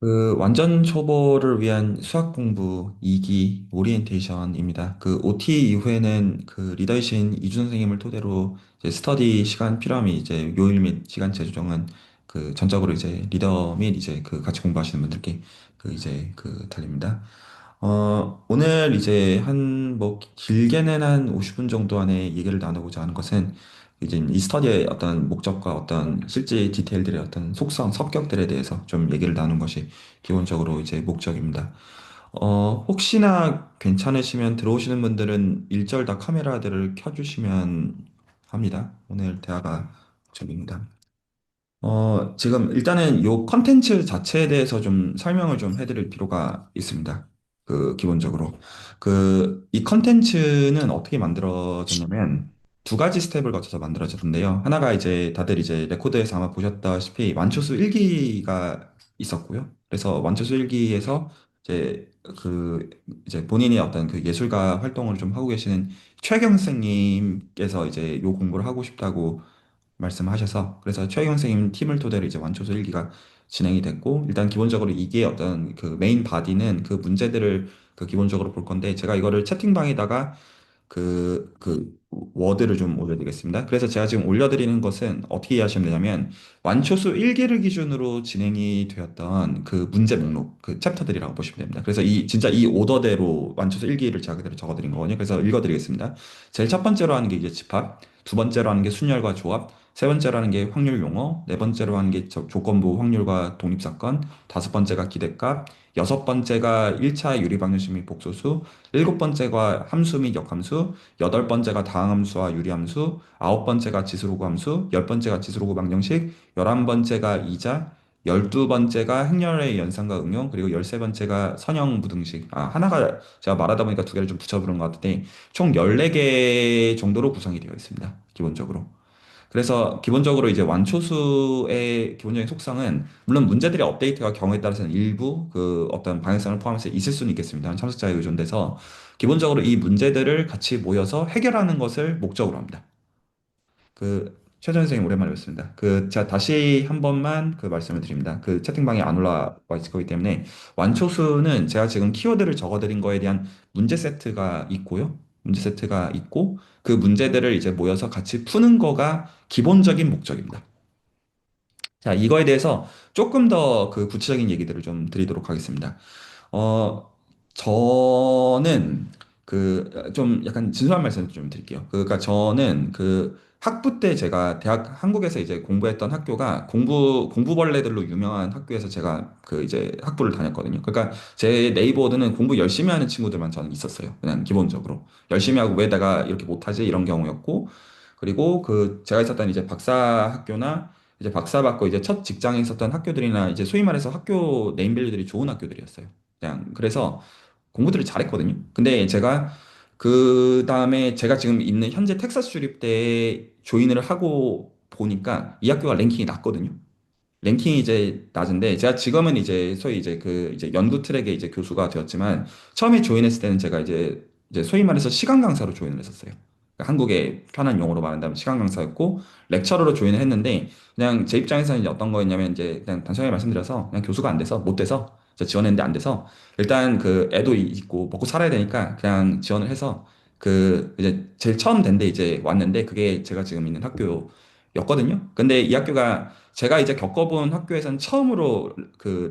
완전 초보를 위한 수학 공부 2기 오리엔테이션입니다. OT 이후에는 리더이신 이준 선생님을 토대로 이제 스터디 시간 필요하면 이제 요일 및 시간제 조정은 전적으로 이제 리더 및 이제 같이 공부하시는 분들께 달립니다. 오늘 이제 뭐 길게는 한 50분 정도 안에 얘기를 나누고자 하는 것은 이제 이 스터디의 어떤 목적과 어떤 실제 디테일들의 어떤 속성, 성격들에 대해서 좀 얘기를 나눈 것이 기본적으로 이제 목적입니다. 혹시나 괜찮으시면 들어오시는 분들은 일절 다 카메라들을 켜주시면 합니다. 오늘 대화가 목적입니다. 지금 일단은 요 컨텐츠 자체에 대해서 좀 설명을 좀 해드릴 필요가 있습니다. 기본적으로. 이 컨텐츠는 어떻게 만들어졌냐면 두 가지 스텝을 거쳐서 만들어졌는데요. 하나가 이제 다들 이제 레코드에서 아마 보셨다시피 완초수 1기가 있었고요. 그래서 완초수 1기에서 이제 이제 본인이 어떤 예술가 활동을 좀 하고 계시는 최경 선생님께서 이제 요 공부를 하고 싶다고 말씀하셔서 그래서 최경 선생님 팀을 토대로 이제 완초소 1기가 진행이 됐고 일단 기본적으로 이게 어떤 메인 바디는 문제들을 기본적으로 볼 건데 제가 이거를 채팅방에다가 워드를 좀 올려드리겠습니다. 그래서 제가 지금 올려드리는 것은 어떻게 이해하시면 되냐면 완초수 1기를 기준으로 진행이 되었던 문제 목록, 챕터들이라고 보시면 됩니다. 그래서 진짜 이 오더대로 완초수 1기를 제가 그대로 적어드린 거거든요. 그래서 읽어드리겠습니다. 제일 첫 번째로 하는 게 이제 집합, 두 번째로 하는 게 순열과 조합, 세 번째로 하는 게 확률 용어, 네 번째로 하는 게 조건부 확률과 독립사건, 다섯 번째가 기대값, 여섯 번째가 1차 유리방정식 및 복소수, 일곱 번째가 함수 및 역함수, 여덟 번째가 다항함수와 유리함수, 아홉 번째가 지수로그함수, 열 번째가 지수로그 방정식, 열한 번째가 이자, 열두 번째가 행렬의 연산과 응용, 그리고 열세 번째가 선형 부등식. 하나가 제가 말하다 보니까 두 개를 좀 붙여부른 것 같은데, 총 14개 정도로 구성이 되어 있습니다. 기본적으로. 그래서 기본적으로 이제 완초수의 기본적인 속성은 물론 문제들의 업데이트가 경우에 따라서는 일부 어떤 방향성을 포함해서 있을 수는 있겠습니다. 참석자에 의존돼서 기본적으로 이 문제들을 같이 모여서 해결하는 것을 목적으로 합니다. 최전 선생님 오랜만에 뵙습니다. 제가 다시 한 번만 말씀을 드립니다. 채팅방에 안 올라와 있을 거기 때문에 완초수는 제가 지금 키워드를 적어드린 거에 대한 문제 세트가 있고요. 문제 세트가 있고 그 문제들을 이제 모여서 같이 푸는 거가 기본적인 목적입니다. 자, 이거에 대해서 조금 더 구체적인 얘기들을 좀 드리도록 하겠습니다. 어, 저는 좀 약간 진솔한 말씀을 좀 드릴게요. 그러니까 저는 학부 때 제가 대학 한국에서 이제 공부했던 학교가 공부벌레들로 유명한 학교에서 제가 이제 학부를 다녔거든요. 그러니까 제 네이버드는 공부 열심히 하는 친구들만 저는 있었어요. 그냥 기본적으로. 열심히 하고 왜 내가 이렇게 못하지? 이런 경우였고. 그리고 제가 있었던 이제 박사 학교나 이제 박사 받고 이제 첫 직장에 있었던 학교들이나 이제 소위 말해서 학교 네임밸류들이 좋은 학교들이었어요. 그냥 그래서 공부들을 잘했거든요. 근데 제가 그 다음에 제가 지금 있는 현재 텍사스 주립대에 조인을 하고 보니까 이 학교가 랭킹이 낮거든요. 랭킹이 이제 낮은데 제가 지금은 이제 소위 이제 연구 트랙에 이제 교수가 되었지만 처음에 조인했을 때는 제가 이제 소위 말해서 시간 강사로 조인을 했었어요. 그러니까 한국의 편한 용어로 말한다면 시간 강사였고 렉처러로 조인을 했는데 그냥 제 입장에서는 이제 어떤 거였냐면 이제 그냥 단순하게 말씀드려서 그냥 교수가 안 돼서 못 돼서 제가 지원했는데 안 돼서 일단 애도 있고 먹고 살아야 되니까 그냥 지원을 해서 이제 제일 처음 된 데 이제 왔는데 그게 제가 지금 있는 학교였거든요. 근데 이 학교가 제가 이제 겪어본 학교에서는 처음으로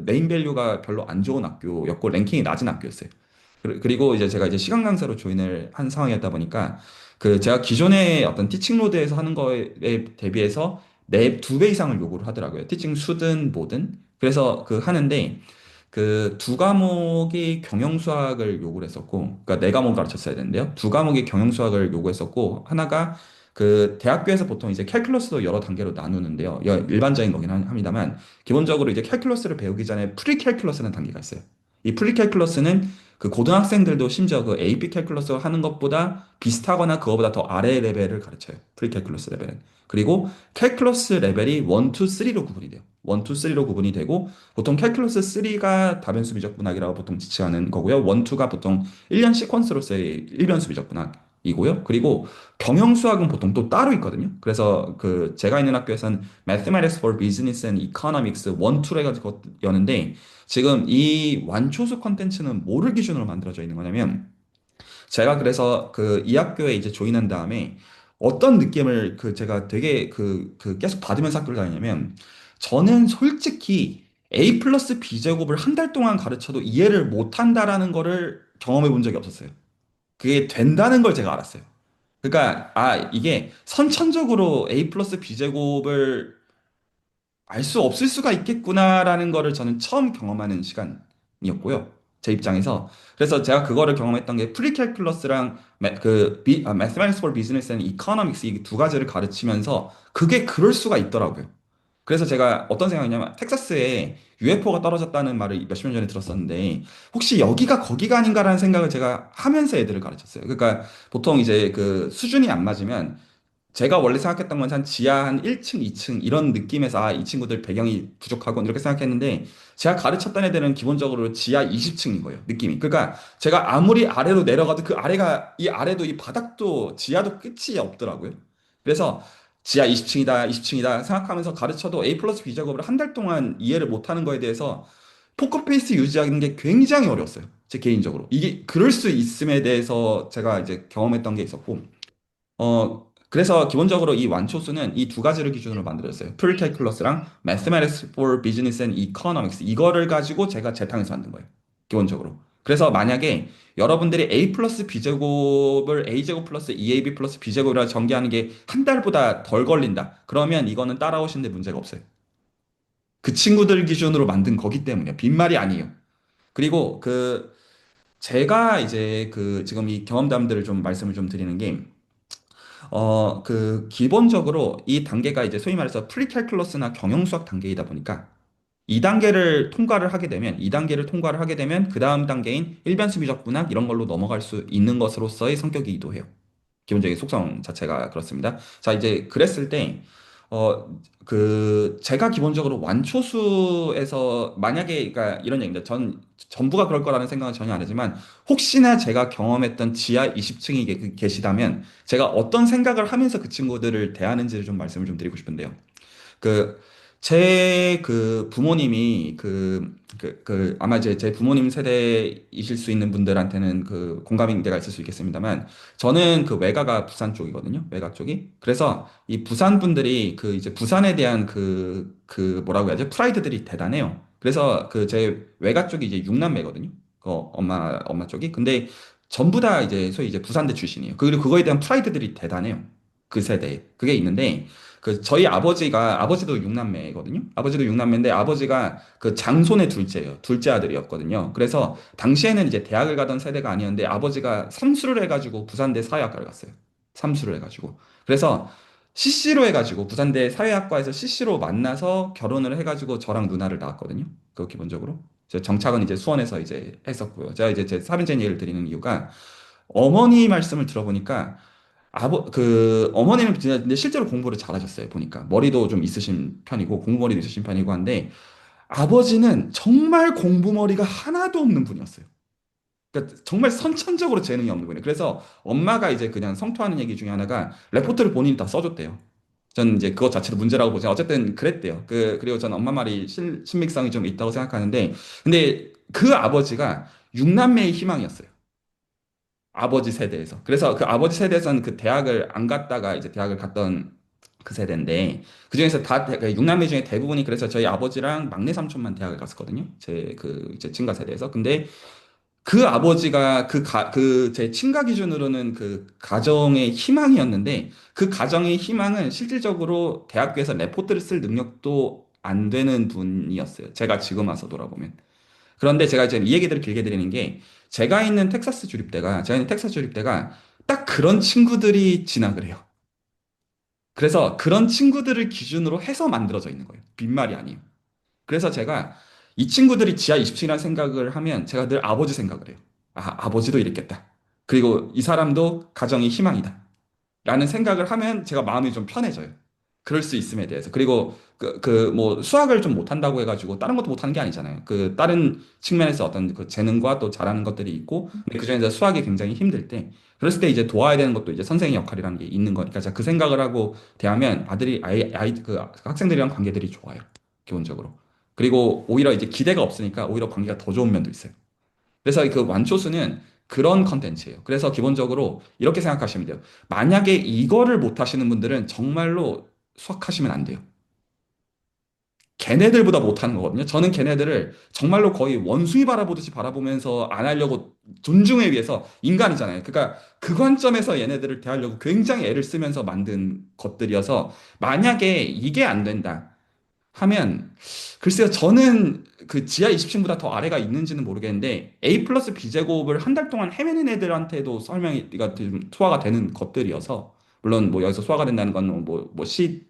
네임밸류가 별로 안 좋은 학교였고 랭킹이 낮은 학교였어요. 그리고 이제 제가 이제 시간 강사로 조인을 한 상황이었다 보니까 제가 기존의 어떤 티칭 로드에서 하는 거에 대비해서 네, 두 배 이상을 요구를 하더라고요. 티칭 수든 뭐든. 그래서 하는데 두 과목이 경영수학을 요구를 했었고, 그러니까 네 과목 가르쳤어야 되는데요. 두 과목이 경영수학을 요구했었고, 하나가 대학교에서 보통 이제 캘큘러스도 여러 단계로 나누는데요. 일반적인 거긴 합니다만, 기본적으로 이제 캘큘러스를 배우기 전에 프리캘큘러스라는 단계가 있어요. 이 프리캘큘러스는 고등학생들도 심지어 AP 캘큘러스 하는 것보다 비슷하거나 그거보다 더 아래 레벨을 가르쳐요. 프리캘큘러스 레벨은. 그리고 캘큘러스 레벨이 1, 2, 3로 구분이 돼요. 1, 2, 3로 구분이 되고 보통 캘큘러스 3가 다변수 미적분학이라고 보통 지칭하는 거고요. 1, 2가 보통 1년 시퀀스로서의 일변수 미적분학 이고요. 그리고 경영수학은 보통 또 따로 있거든요. 그래서 그 제가 있는 학교에서는 Mathematics for Business and Economics 1, 2로 해가지고 여는데 지금 이 완초수 컨텐츠는 뭐를 기준으로 만들어져 있는 거냐면 제가 그래서 그 이 학교에 이제 조인한 다음에 어떤 느낌을 그 제가 되게 그 계속 받으면서 학교를 다니냐면 저는 솔직히 A 플러스 B 제곱을 한 달 동안 가르쳐도 이해를 못 한다라는 거를 경험해 본 적이 없었어요. 그게 된다는 걸 제가 알았어요. 그러니까 이게 선천적으로 A 플러스 B 제곱을 알 수 없을 수가 있겠구나라는 거를 저는 처음 경험하는 시간이었고요. 제 입장에서. 그래서 제가 그거를 경험했던 게 프리캘큘러스랑 Mathematics for Business and Economics 이 두 가지를 가르치면서 그게 그럴 수가 있더라고요. 그래서 제가 어떤 생각이냐면 텍사스에 UFO가 떨어졌다는 말을 몇십 년 전에 들었었는데 혹시 여기가 거기가 아닌가라는 생각을 제가 하면서 애들을 가르쳤어요. 그러니까 보통 이제 그 수준이 안 맞으면 제가 원래 생각했던 건 한 지하 한 1층, 2층 이런 느낌에서 이 친구들 배경이 부족하고 이렇게 생각했는데 제가 가르쳤던 애들은 기본적으로 지하 20층인 거예요. 느낌이. 그러니까 제가 아무리 아래로 내려가도 그 아래가 이 아래도 이 바닥도 지하도 끝이 없더라고요. 그래서 지하 20층이다, 20층이다 생각하면서 가르쳐도 A 플러스 B 작업을 한 달 동안 이해를 못하는 거에 대해서 포커페이스 유지하는 게 굉장히 어려웠어요. 제 개인적으로. 이게 그럴 수 있음에 대해서 제가 이제 경험했던 게 있었고 그래서 기본적으로 이 완초수는 이 두 가지를 기준으로 만들어졌어요. 프리칼큘러스랑 Mathematics for Business and Economics 이거를 가지고 제가 재탕해서 만든 거예요. 기본적으로. 그래서 만약에 여러분들이 A 플러스 B 제곱을 A 제곱 플러스 2AB 플러스 B 제곱이라 전개하는 게 한 달보다 덜 걸린다. 그러면 이거는 따라오시는데 문제가 없어요. 그 친구들 기준으로 만든 거기 때문이에요. 빈말이 아니에요. 그리고 제가 이제 지금 이 경험담들을 좀 말씀을 좀 드리는 게 기본적으로 이 단계가 이제 소위 말해서 프리칼큘러스나 경영수학 단계이다 보니까 이 단계를 통과를 하게 되면 그 다음 단계인 일변수비적 분학 이런 걸로 넘어갈 수 있는 것으로서의 성격이기도 해요. 기본적인 속성 자체가 그렇습니다. 자, 이제 그랬을 때, 제가 기본적으로 완초수에서 만약에, 그러니까 이런 얘기입니다. 전부가 그럴 거라는 생각은 전혀 안 하지만, 혹시나 제가 경험했던 지하 20층이 계시다면, 제가 어떤 생각을 하면서 그 친구들을 대하는지를 좀 말씀을 좀 드리고 싶은데요. 그, 부모님이 아마 제 부모님 세대이실 수 있는 분들한테는 공감이 대가 있을 수 있겠습니다만, 저는 외가가 부산 쪽이거든요. 외가 쪽이. 그래서 이 부산 분들이 이제 부산에 대한 뭐라고 해야죠? 프라이드들이 대단해요. 그래서 제 외가 쪽이 이제 육남매거든요. 엄마 쪽이. 근데 전부 다 이제 소위 이제 부산대 출신이에요. 그리고 그거에 대한 프라이드들이 대단해요. 그 세대에. 그게 있는데, 저희 아버지도 육남매거든요. 아버지도 육남매인데 아버지가 장손의 둘째예요. 둘째 아들이었거든요. 그래서 당시에는 이제 대학을 가던 세대가 아니었는데 아버지가 삼수를 해가지고 부산대 사회학과를 갔어요. 삼수를 해가지고. 그래서 CC로 해가지고 부산대 사회학과에서 CC로 만나서 결혼을 해가지고 저랑 누나를 낳았거든요. 기본적으로. 정착은 이제 수원에서 이제 했었고요. 제가 이제 제 사변제 얘기를 드리는 이유가 어머니 말씀을 들어보니까 어머니는 진짜 근데 실제로 공부를 잘하셨어요, 보니까. 머리도 좀 있으신 편이고, 공부머리도 있으신 편이고 한데, 아버지는 정말 공부머리가 하나도 없는 분이었어요. 그러니까 정말 선천적으로 재능이 없는 분이에요. 그래서 엄마가 이제 그냥 성토하는 얘기 중에 하나가 레포트를 본인이 다 써줬대요. 전 이제 그것 자체도 문제라고 보지. 어쨌든 그랬대요. 그리고 전 엄마 말이 신빙성이 좀 있다고 생각하는데, 근데 그 아버지가 육남매의 희망이었어요. 아버지 세대에서. 그래서 그 아버지 세대에서는 대학을 안 갔다가 이제 대학을 갔던 그 세대인데, 그중에서 육남매 중에 대부분이 그래서 저희 아버지랑 막내 삼촌만 대학을 갔었거든요. 이제 친가 세대에서. 근데 그 아버지가 제 친가 기준으로는 가정의 희망이었는데, 그 가정의 희망은 실질적으로 대학교에서 레포트를 쓸 능력도 안 되는 분이었어요. 제가 지금 와서 돌아보면. 그런데 제가 이제 이 얘기들을 길게 드리는 게 제가 있는 텍사스 주립대가 딱 그런 친구들이 진학을 해요. 그래서 그런 친구들을 기준으로 해서 만들어져 있는 거예요. 빈말이 아니에요. 그래서 제가 이 친구들이 지하 20층이라는 생각을 하면 제가 늘 아버지 생각을 해요. 아버지도 이랬겠다. 그리고 이 사람도 가정이 희망이다. 라는 생각을 하면 제가 마음이 좀 편해져요. 그럴 수 있음에 대해서. 그리고 뭐 수학을 좀 못한다고 해가지고 다른 것도 못하는 게 아니잖아요. 그 다른 측면에서 어떤 그 재능과 또 잘하는 것들이 있고, 근데 그중에서 수학이 굉장히 힘들 때, 그랬을 때 이제 도와야 되는 것도 이제 선생의 역할이라는 게 있는 거니까 제가 그 생각을 하고 대하면 그 학생들이랑 관계들이 좋아요. 기본적으로. 그리고 오히려 이제 기대가 없으니까 오히려 관계가 더 좋은 면도 있어요. 그래서 그 완초수는 그런 컨텐츠예요. 그래서 기본적으로 이렇게 생각하시면 돼요. 만약에 이거를 못 하시는 분들은 정말로 수학하시면 안 돼요. 걔네들보다 못하는 거거든요. 저는 걔네들을 정말로 거의 원숭이 바라보듯이 바라보면서 안 하려고 존중에 위해서 인간이잖아요. 그러니까 그 관점에서 얘네들을 대하려고 굉장히 애를 쓰면서 만든 것들이어서 만약에 이게 안 된다 하면 글쎄요. 저는 그 지하 20층보다 더 아래가 있는지는 모르겠는데 A 플러스 B 제곱을 한 달 동안 헤매는 애들한테도 설명이 좀 소화가 되는 것들이어서 물론 뭐 여기서 소화가 된다는 건 뭐 C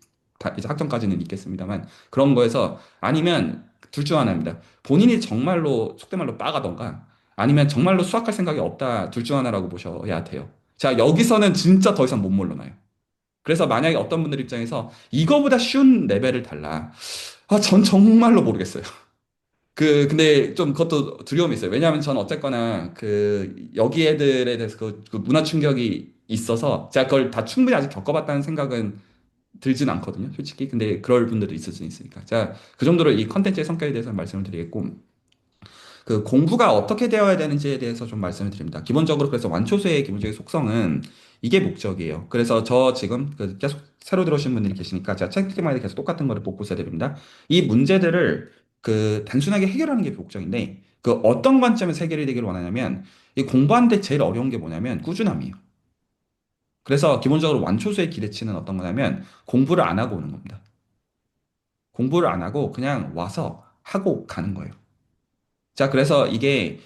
이제 학점까지는 있겠습니다만 그런 거에서 아니면 둘 중 하나입니다. 본인이 정말로 속된 말로 빠가던가 아니면 정말로 수학할 생각이 없다 둘 중 하나라고 보셔야 돼요. 자, 여기서는 진짜 더 이상 못 물러나요. 그래서 만약에 어떤 분들 입장에서 이거보다 쉬운 레벨을 달라. 아, 전 정말로 모르겠어요. 근데 좀 그것도 두려움이 있어요. 왜냐하면 전 어쨌거나 여기 애들에 대해서 그 문화 충격이 있어서 제가 그걸 다 충분히 아직 겪어봤다는 생각은 들진 않거든요, 솔직히. 근데 그럴 분들도 있을 수 있으니까. 자, 그 정도로 이 컨텐츠의 성격에 대해서 말씀을 드리겠고, 그 공부가 어떻게 되어야 되는지에 대해서 좀 말씀을 드립니다. 기본적으로 그래서 완초수의 기본적인 속성은 이게 목적이에요. 그래서 저 지금 계속 새로 들어오신 분들이 계시니까 제가 책마다 계속 똑같은 거를 보고 있어야 됩니다. 이 문제들을 단순하게 해결하는 게 목적인데 그 어떤 관점에서 해결이 되기를 원하냐면 이 공부하는데 제일 어려운 게 뭐냐면 꾸준함이에요. 그래서 기본적으로 완초수의 기대치는 어떤 거냐면 공부를 안 하고 오는 겁니다. 공부를 안 하고 그냥 와서 하고 가는 거예요. 자, 그래서 이게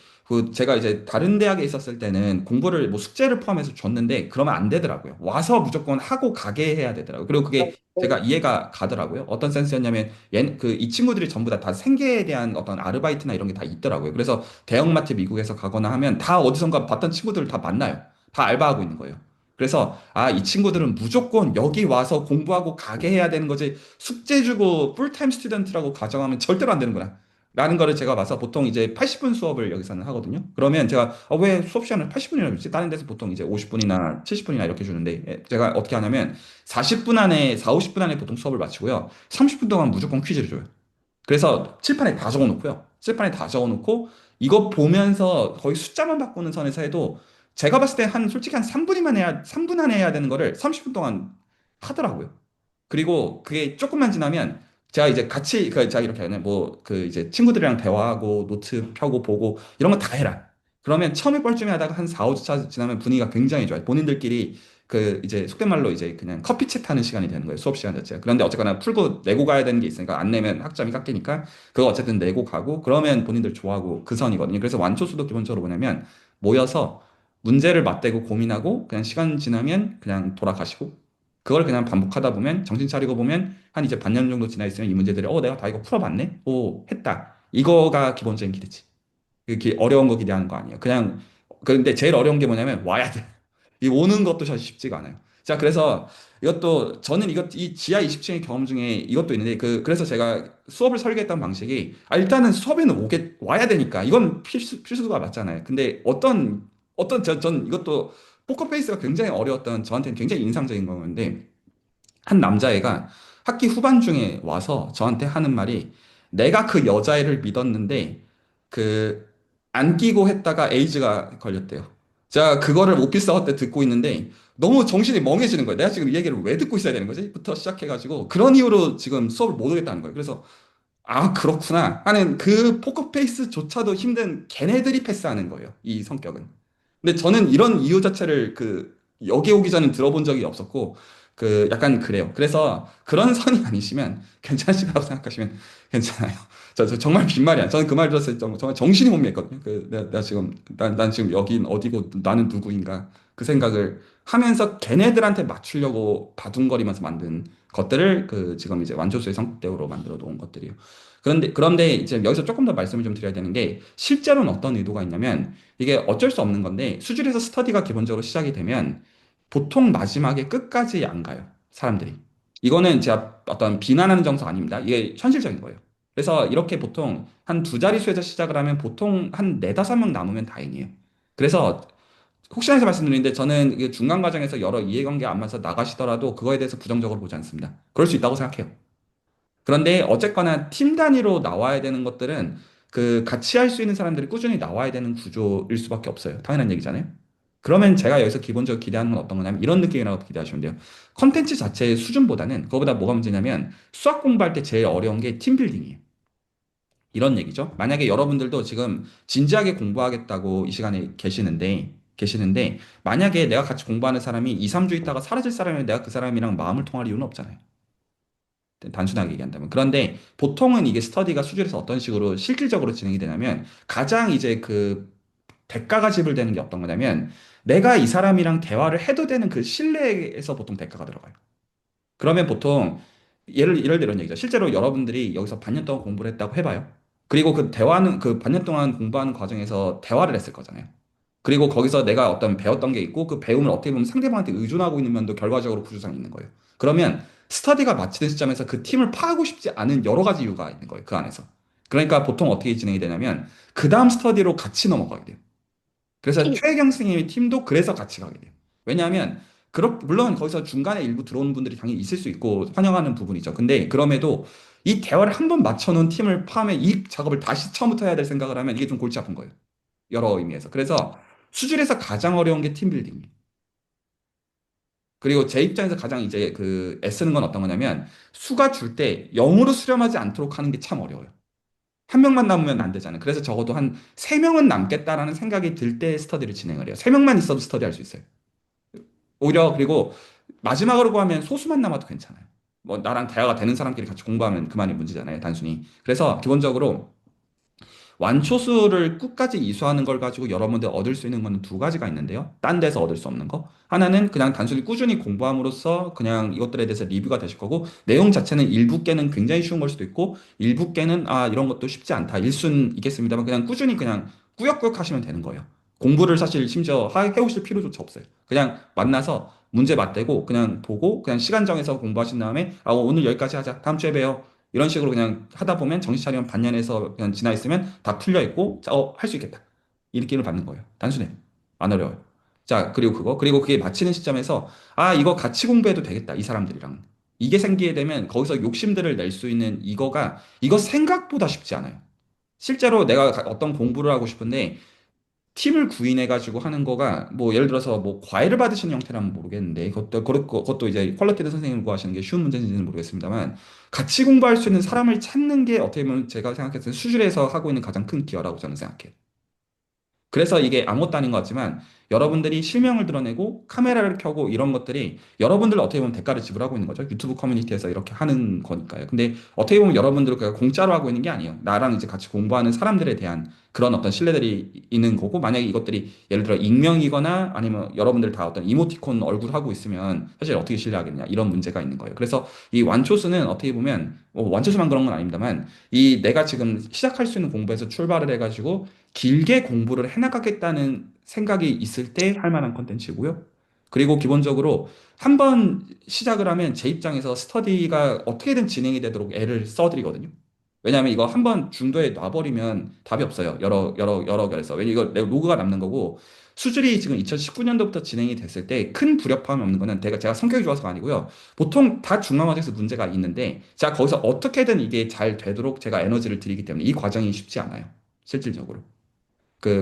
제가 이제 다른 대학에 있었을 때는 공부를 뭐 숙제를 포함해서 줬는데 그러면 안 되더라고요. 와서 무조건 하고 가게 해야 되더라고요. 그리고 그게 제가 이해가 가더라고요. 어떤 센스였냐면 이 친구들이 전부 다 생계에 대한 어떤 아르바이트나 이런 게 다 있더라고요. 그래서 대형마트 미국에서 가거나 하면 다 어디선가 봤던 친구들을 다 만나요. 다 알바하고 있는 거예요. 그래서 아, 이 친구들은 무조건 여기 와서 공부하고 가게 해야 되는 거지 숙제 주고 풀타임 스튜던트라고 가정하면 절대로 안 되는구나. 라는 거를 제가 봐서 보통 이제 80분 수업을 여기서는 하거든요. 그러면 제가 왜 수업 시간을 80분이나 주지? 다른 데서 보통 이제 50분이나 70분이나 이렇게 주는데 제가 어떻게 하냐면 40분 안에 4, 50분 안에 보통 수업을 마치고요. 30분 동안 무조건 퀴즈를 줘요. 그래서 칠판에 다 적어놓고요. 칠판에 다 적어놓고 이거 보면서 거의 숫자만 바꾸는 선에서 해도 제가 봤을 때 솔직히 한 3분 안에 해야 되는 거를 30분 동안 하더라고요. 그리고 그게 조금만 지나면 제가 이제 같이 제가 이렇게 하는 이제 친구들이랑 대화하고 노트 펴고 보고 이런 거 다 해라. 그러면 처음에 뻘쭘해 하다가 한 4, 5차 지나면 분위기가 굉장히 좋아요. 본인들끼리 이제 속된 말로 이제 그냥 커피 챗 하는 시간이 되는 거예요. 수업 시간 자체가. 그런데 어쨌거나 풀고 내고 가야 되는 게 있으니까 안 내면 학점이 깎이니까 그거 어쨌든 내고 가고 그러면 본인들 좋아하고 그 선이거든요. 그래서 완초수도 기본적으로 뭐냐면 모여서 문제를 맞대고 고민하고 그냥 시간 지나면 그냥 돌아가시고 그걸 그냥 반복하다 보면 정신 차리고 보면 한 이제 반년 정도 지나 있으면 이 문제들이 내가 다 이거 풀어봤네? 오, 했다. 이거가 기본적인 기대치. 그게 어려운 거 기대하는 거 아니에요. 그냥 근데 제일 어려운 게 뭐냐면 와야 돼. 이 오는 것도 사실 쉽지가 않아요. 자, 그래서 이것도 저는 이 지하 20층의 경험 중에 이것도 있는데 그래서 제가 수업을 설계했던 방식이 일단은 수업에는 와야 되니까 이건 필수가 맞잖아요. 근데 전 이것도 포커페이스가 굉장히 어려웠던 저한테는 굉장히 인상적인 거였는데 한 남자애가 학기 후반 중에 와서 저한테 하는 말이 내가 그 여자애를 믿었는데 그 안 끼고 했다가 에이즈가 걸렸대요. 제가 그거를 오피스하우 때 듣고 있는데 너무 정신이 멍해지는 거예요. 내가 지금 이 얘기를 왜 듣고 있어야 되는 거지? 부터 시작해가지고 그런 이유로 지금 수업을 못 오겠다는 거예요. 그래서 아, 그렇구나 하는 그 포커페이스조차도 힘든 걔네들이 패스하는 거예요. 이 성격은. 근데 저는 이런 이유 자체를 여기 오기 전에 들어본 적이 없었고, 약간 그래요. 그래서 그런 선이 아니시면 괜찮으시다고 생각하시면 괜찮아요. 저 정말 빈말이야. 저는 그 말 들었을 때 정말 정신이 못 맺거든요. 내가 지금, 난 지금 여긴 어디고 나는 누구인가 그 생각을 하면서 걔네들한테 맞추려고 바둥거리면서 만든 것들을 지금 이제 완조수의 성격으로 만들어 놓은 것들이에요. 그런데 이제 여기서 조금 더 말씀을 좀 드려야 되는 게 실제로는 어떤 의도가 있냐면 이게 어쩔 수 없는 건데 수질에서 스터디가 기본적으로 시작이 되면 보통 마지막에 끝까지 안 가요. 사람들이. 이거는 제가 어떤 비난하는 정서 아닙니다. 이게 현실적인 거예요. 그래서 이렇게 보통 한 두 자릿수에서 시작을 하면 보통 한 네다섯 명 남으면 다행이에요. 그래서 혹시나 해서 말씀드리는데 저는 이게 중간 과정에서 여러 이해관계 안 맞아서 나가시더라도 그거에 대해서 부정적으로 보지 않습니다. 그럴 수 있다고 생각해요. 그런데 어쨌거나 팀 단위로 나와야 되는 것들은 그 같이 할 수 있는 사람들이 꾸준히 나와야 되는 구조일 수밖에 없어요. 당연한 얘기잖아요. 그러면 제가 여기서 기본적으로 기대하는 건 어떤 거냐면 이런 느낌이라고 기대하시면 돼요. 컨텐츠 자체의 수준보다는 그거보다 뭐가 문제냐면 수학 공부할 때 제일 어려운 게 팀빌딩이에요. 이런 얘기죠. 만약에 여러분들도 지금 진지하게 공부하겠다고 이 시간에 계시는데 만약에 내가 같이 공부하는 사람이 2, 3주 있다가 사라질 사람이면 내가 그 사람이랑 마음을 통할 이유는 없잖아요. 단순하게 얘기한다면. 그런데 보통은 이게 스터디가 수준에서 어떤 식으로 실질적으로 진행이 되냐면 가장 이제 그 대가가 지불되는 게 어떤 거냐면 내가 이 사람이랑 대화를 해도 되는 그 신뢰에서 보통 대가가 들어가요. 그러면 보통 예를 들어 이런 얘기죠. 실제로 여러분들이 여기서 반년 동안 공부를 했다고 해봐요. 그리고 그 대화는 그 반년 동안 공부하는 과정에서 대화를 했을 거잖아요. 그리고 거기서 내가 어떤 배웠던 게 있고 그 배움을 어떻게 보면 상대방한테 의존하고 있는 면도 결과적으로 구조상 있는 거예요. 그러면 스터디가 마치는 시점에서 그 팀을 파하고 싶지 않은 여러 가지 이유가 있는 거예요. 그 안에서. 그러니까 보통 어떻게 진행이 되냐면 그 다음 스터디로 같이 넘어가게 돼요. 그래서 최혜경 선생님의 팀도 그래서 같이 가게 돼요. 왜냐하면 물론 거기서 중간에 일부 들어오는 분들이 당연히 있을 수 있고 환영하는 부분이죠. 근데 그럼에도 이 대화를 한 번 맞춰놓은 팀을 파면 이 작업을 다시 처음부터 해야 될 생각을 하면 이게 좀 골치 아픈 거예요. 여러 의미에서. 그래서 수준에서 가장 어려운 게 팀빌딩이에요. 그리고 제 입장에서 가장 이제 그 애쓰는 건 어떤 거냐면 수가 줄 때 0으로 수렴하지 않도록 하는 게 참 어려워요. 한 명만 남으면 안 되잖아요. 그래서 적어도 한 세 명은 남겠다라는 생각이 들 때 스터디를 진행을 해요. 세 명만 있어도 스터디 할 수 있어요. 오히려 그리고 마지막으로 구하면 소수만 남아도 괜찮아요. 뭐 나랑 대화가 되는 사람끼리 같이 공부하면 그만이 문제잖아요. 단순히. 그래서 기본적으로 완초수를 끝까지 이수하는 걸 가지고 여러분들 얻을 수 있는 거는 두 가지가 있는데요. 딴 데서 얻을 수 없는 거. 하나는 그냥 단순히 꾸준히 공부함으로써 그냥 이것들에 대해서 리뷰가 되실 거고, 내용 자체는 일부 깨는 굉장히 쉬운 걸 수도 있고, 일부 깨는 아, 이런 것도 쉽지 않다. 일순 있겠습니다만 그냥 꾸준히 그냥 꾸역꾸역 하시면 되는 거예요. 공부를 사실 심지어 해오실 필요조차 없어요. 그냥 만나서 문제 맞대고 그냥 보고 그냥 시간 정해서 공부하신 다음에 아, 오늘 여기까지 하자. 다음 주에 봬요. 이런 식으로 그냥 하다 보면 정신 차리면 반년에서 그냥 지나 있으면 다 풀려 있고, 자, 할 수 있겠다. 이 느낌을 받는 거예요. 단순해요. 안 어려워요. 자, 그리고 그리고 그게 마치는 시점에서, 아, 이거 같이 공부해도 되겠다. 이 사람들이랑. 이게 생기게 되면 거기서 욕심들을 낼 수 있는 이거 생각보다 쉽지 않아요. 실제로 내가 어떤 공부를 하고 싶은데, 팀을 구인해가지고 하는 거가 뭐 예를 들어서 뭐 과외를 받으시는 형태라면 모르겠는데 그것도 이제 퀄리티드 선생님을 구하시는 게 쉬운 문제인지는 모르겠습니다만 같이 공부할 수 있는 사람을 찾는 게 어떻게 보면 제가 생각했을 때 수준에서 하고 있는 가장 큰 기여라고 저는 생각해요. 그래서 이게 아무것도 아닌 것 같지만 여러분들이 실명을 드러내고 카메라를 켜고 이런 것들이 여러분들 어떻게 보면 대가를 지불하고 있는 거죠. 유튜브 커뮤니티에서 이렇게 하는 거니까요. 근데 어떻게 보면 여러분들은 그냥 공짜로 하고 있는 게 아니에요. 나랑 이제 같이 공부하는 사람들에 대한 그런 어떤 신뢰들이 있는 거고 만약에 이것들이 예를 들어 익명이거나 아니면 여러분들 다 어떤 이모티콘 얼굴 하고 있으면 사실 어떻게 신뢰하겠냐 이런 문제가 있는 거예요. 그래서 이 완초수는 어떻게 보면 완초수만 그런 건 아닙니다만 이 내가 지금 시작할 수 있는 공부에서 출발을 해가지고 길게 공부를 해나가겠다는 생각이 있을 때 할 만한 컨텐츠고요. 그리고 기본적으로 한 번 시작을 하면 제 입장에서 스터디가 어떻게든 진행이 되도록 애를 써드리거든요. 왜냐하면 이거 한 번 중도에 놔버리면 답이 없어요. 여러 결에서. 왜냐면 이거 내 로그가 남는 거고, 수술이 지금 2019년도부터 진행이 됐을 때 큰 불협화음이 없는 거는 제가 성격이 좋아서가 아니고요. 보통 다 중간 과정에서 문제가 있는데, 제가 거기서 어떻게든 이게 잘 되도록 제가 에너지를 드리기 때문에 이 과정이 쉽지 않아요. 실질적으로.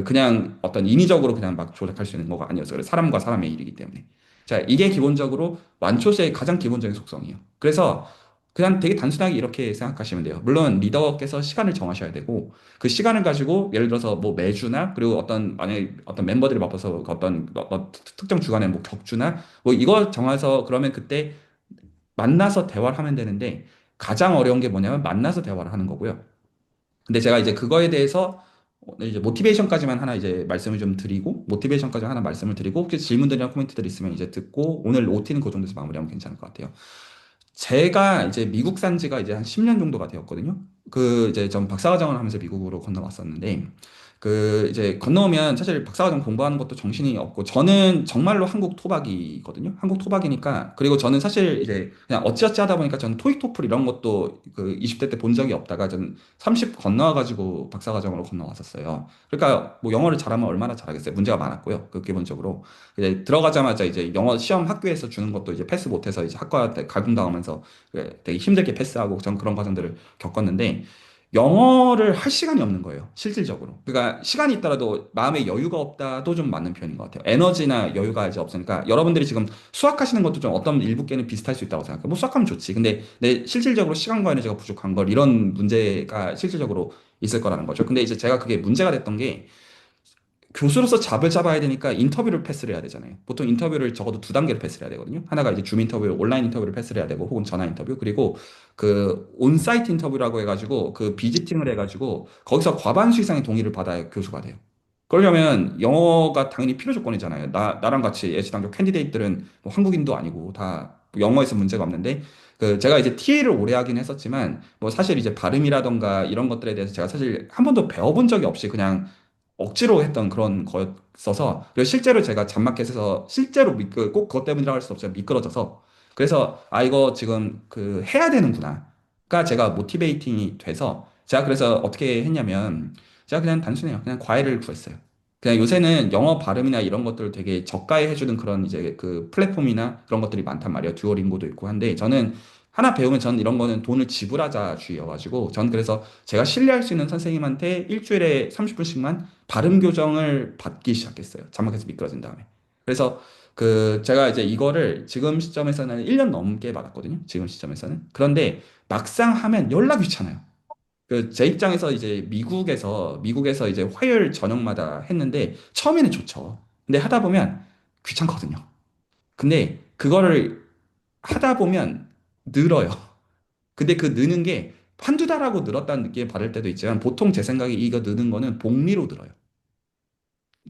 그냥 어떤 인위적으로 그냥 막 조작할 수 있는 거가 아니어서 그래 사람과 사람의 일이기 때문에 자 이게 기본적으로 완초시의 가장 기본적인 속성이에요. 그래서 그냥 되게 단순하게 이렇게 생각하시면 돼요. 물론 리더께서 시간을 정하셔야 되고 그 시간을 가지고 예를 들어서 뭐 매주나 그리고 만약에 어떤 멤버들이 바빠서 그 어떤 특정 주간에 뭐 격주나 뭐 이거 정해서 그러면 그때 만나서 대화를 하면 되는데 가장 어려운 게 뭐냐면 만나서 대화를 하는 거고요. 근데 제가 이제 그거에 대해서 이제 모티베이션까지만 하나 이제 말씀을 좀 드리고 모티베이션까지 하나 말씀을 드리고 혹시 질문들이나 코멘트들 있으면 이제 듣고 오늘 OT는 그 정도에서 마무리하면 괜찮을 것 같아요. 제가 이제 미국 산 지가 이제 한 10년 정도가 되었거든요. 그 이제 전 박사과정을 하면서 미국으로 건너왔었는데 그 이제 건너오면 사실 박사과정 공부하는 것도 정신이 없고 저는 정말로 한국 토박이거든요. 한국 토박이니까 그리고 저는 사실 이제 그냥 어찌어찌 하다 보니까 저는 토익 토플 이런 것도 그 20대 때 본 적이 없다가 저는 30 건너와가지고 박사과정으로 건너왔었어요. 그러니까 뭐 영어를 잘하면 얼마나 잘하겠어요. 문제가 많았고요. 그 기본적으로 이제 들어가자마자 이제 영어 시험 학교에서 주는 것도 이제 패스 못해서 이제 학과 때 갈굼당하면서 되게 힘들게 패스하고 전 그런 과정들을 겪었는데 영어를 할 시간이 없는 거예요. 실질적으로. 그러니까 시간이 있더라도 마음의 여유가 없다도 좀 맞는 표현인 것 같아요. 에너지나 여유가 이제 없으니까 여러분들이 지금 수학하시는 것도 좀 어떤 일부께는 비슷할 수 있다고 생각해요. 뭐 수학하면 좋지. 근데 내 실질적으로 시간과 에너지가 부족한 걸 이런 문제가 실질적으로 있을 거라는 거죠. 근데 이제 제가 그게 문제가 됐던 게 교수로서 잡을 잡아야 되니까 인터뷰를 패스를 해야 되잖아요. 보통 인터뷰를 적어도 두 단계를 패스를 해야 되거든요. 하나가 이제 줌 인터뷰, 온라인 인터뷰를 패스를 해야 되고, 혹은 전화 인터뷰, 그리고 그 온사이트 인터뷰라고 해가지고 그 비지팅을 해가지고 거기서 과반수 이상의 동의를 받아야 교수가 돼요. 그러려면 영어가 당연히 필요 조건이잖아요. 나랑 같이 예시당초 캔디데이트들은 뭐 한국인도 아니고 다 영어에서 문제가 없는데 그 제가 이제 TA를 오래 하긴 했었지만 뭐 사실 이제 발음이라던가 이런 것들에 대해서 제가 사실 한 번도 배워본 적이 없이 그냥 억지로 했던 그런 거였어서 그리고 실제로 제가 잡마켓에서 실제로 꼭 그것 때문이라고 할 수 없어요. 미끄러져서 그래서 아 이거 지금 그 해야 되는구나가 제가 모티베이팅이 돼서 제가 그래서 어떻게 했냐면 제가 그냥 단순해요. 그냥 과외를 구했어요. 그냥 요새는 영어 발음이나 이런 것들을 되게 저가에 해주는 그런 이제 그 플랫폼이나 그런 것들이 많단 말이에요. 듀오링고도 있고 한데 저는 하나 배우면 전 이런 거는 돈을 지불하자 주의여가지고 전 그래서 제가 신뢰할 수 있는 선생님한테 일주일에 30분씩만 발음 교정을 받기 시작했어요. 자막에서 미끄러진 다음에. 그래서 그 제가 이제 이거를 지금 시점에서는 1년 넘게 받았거든요. 지금 시점에서는. 그런데 막상 하면 연락 귀찮아요. 그 제 입장에서 이제 미국에서 이제 화요일 저녁마다 했는데 처음에는 좋죠. 근데 하다 보면 귀찮거든요. 근데 그거를 하다 보면 늘어요. 근데 그 느는 게 한두 달하고 늘었다는 느낌을 받을 때도 있지만 보통 제 생각에 이거 느는 거는 복리로 늘어요.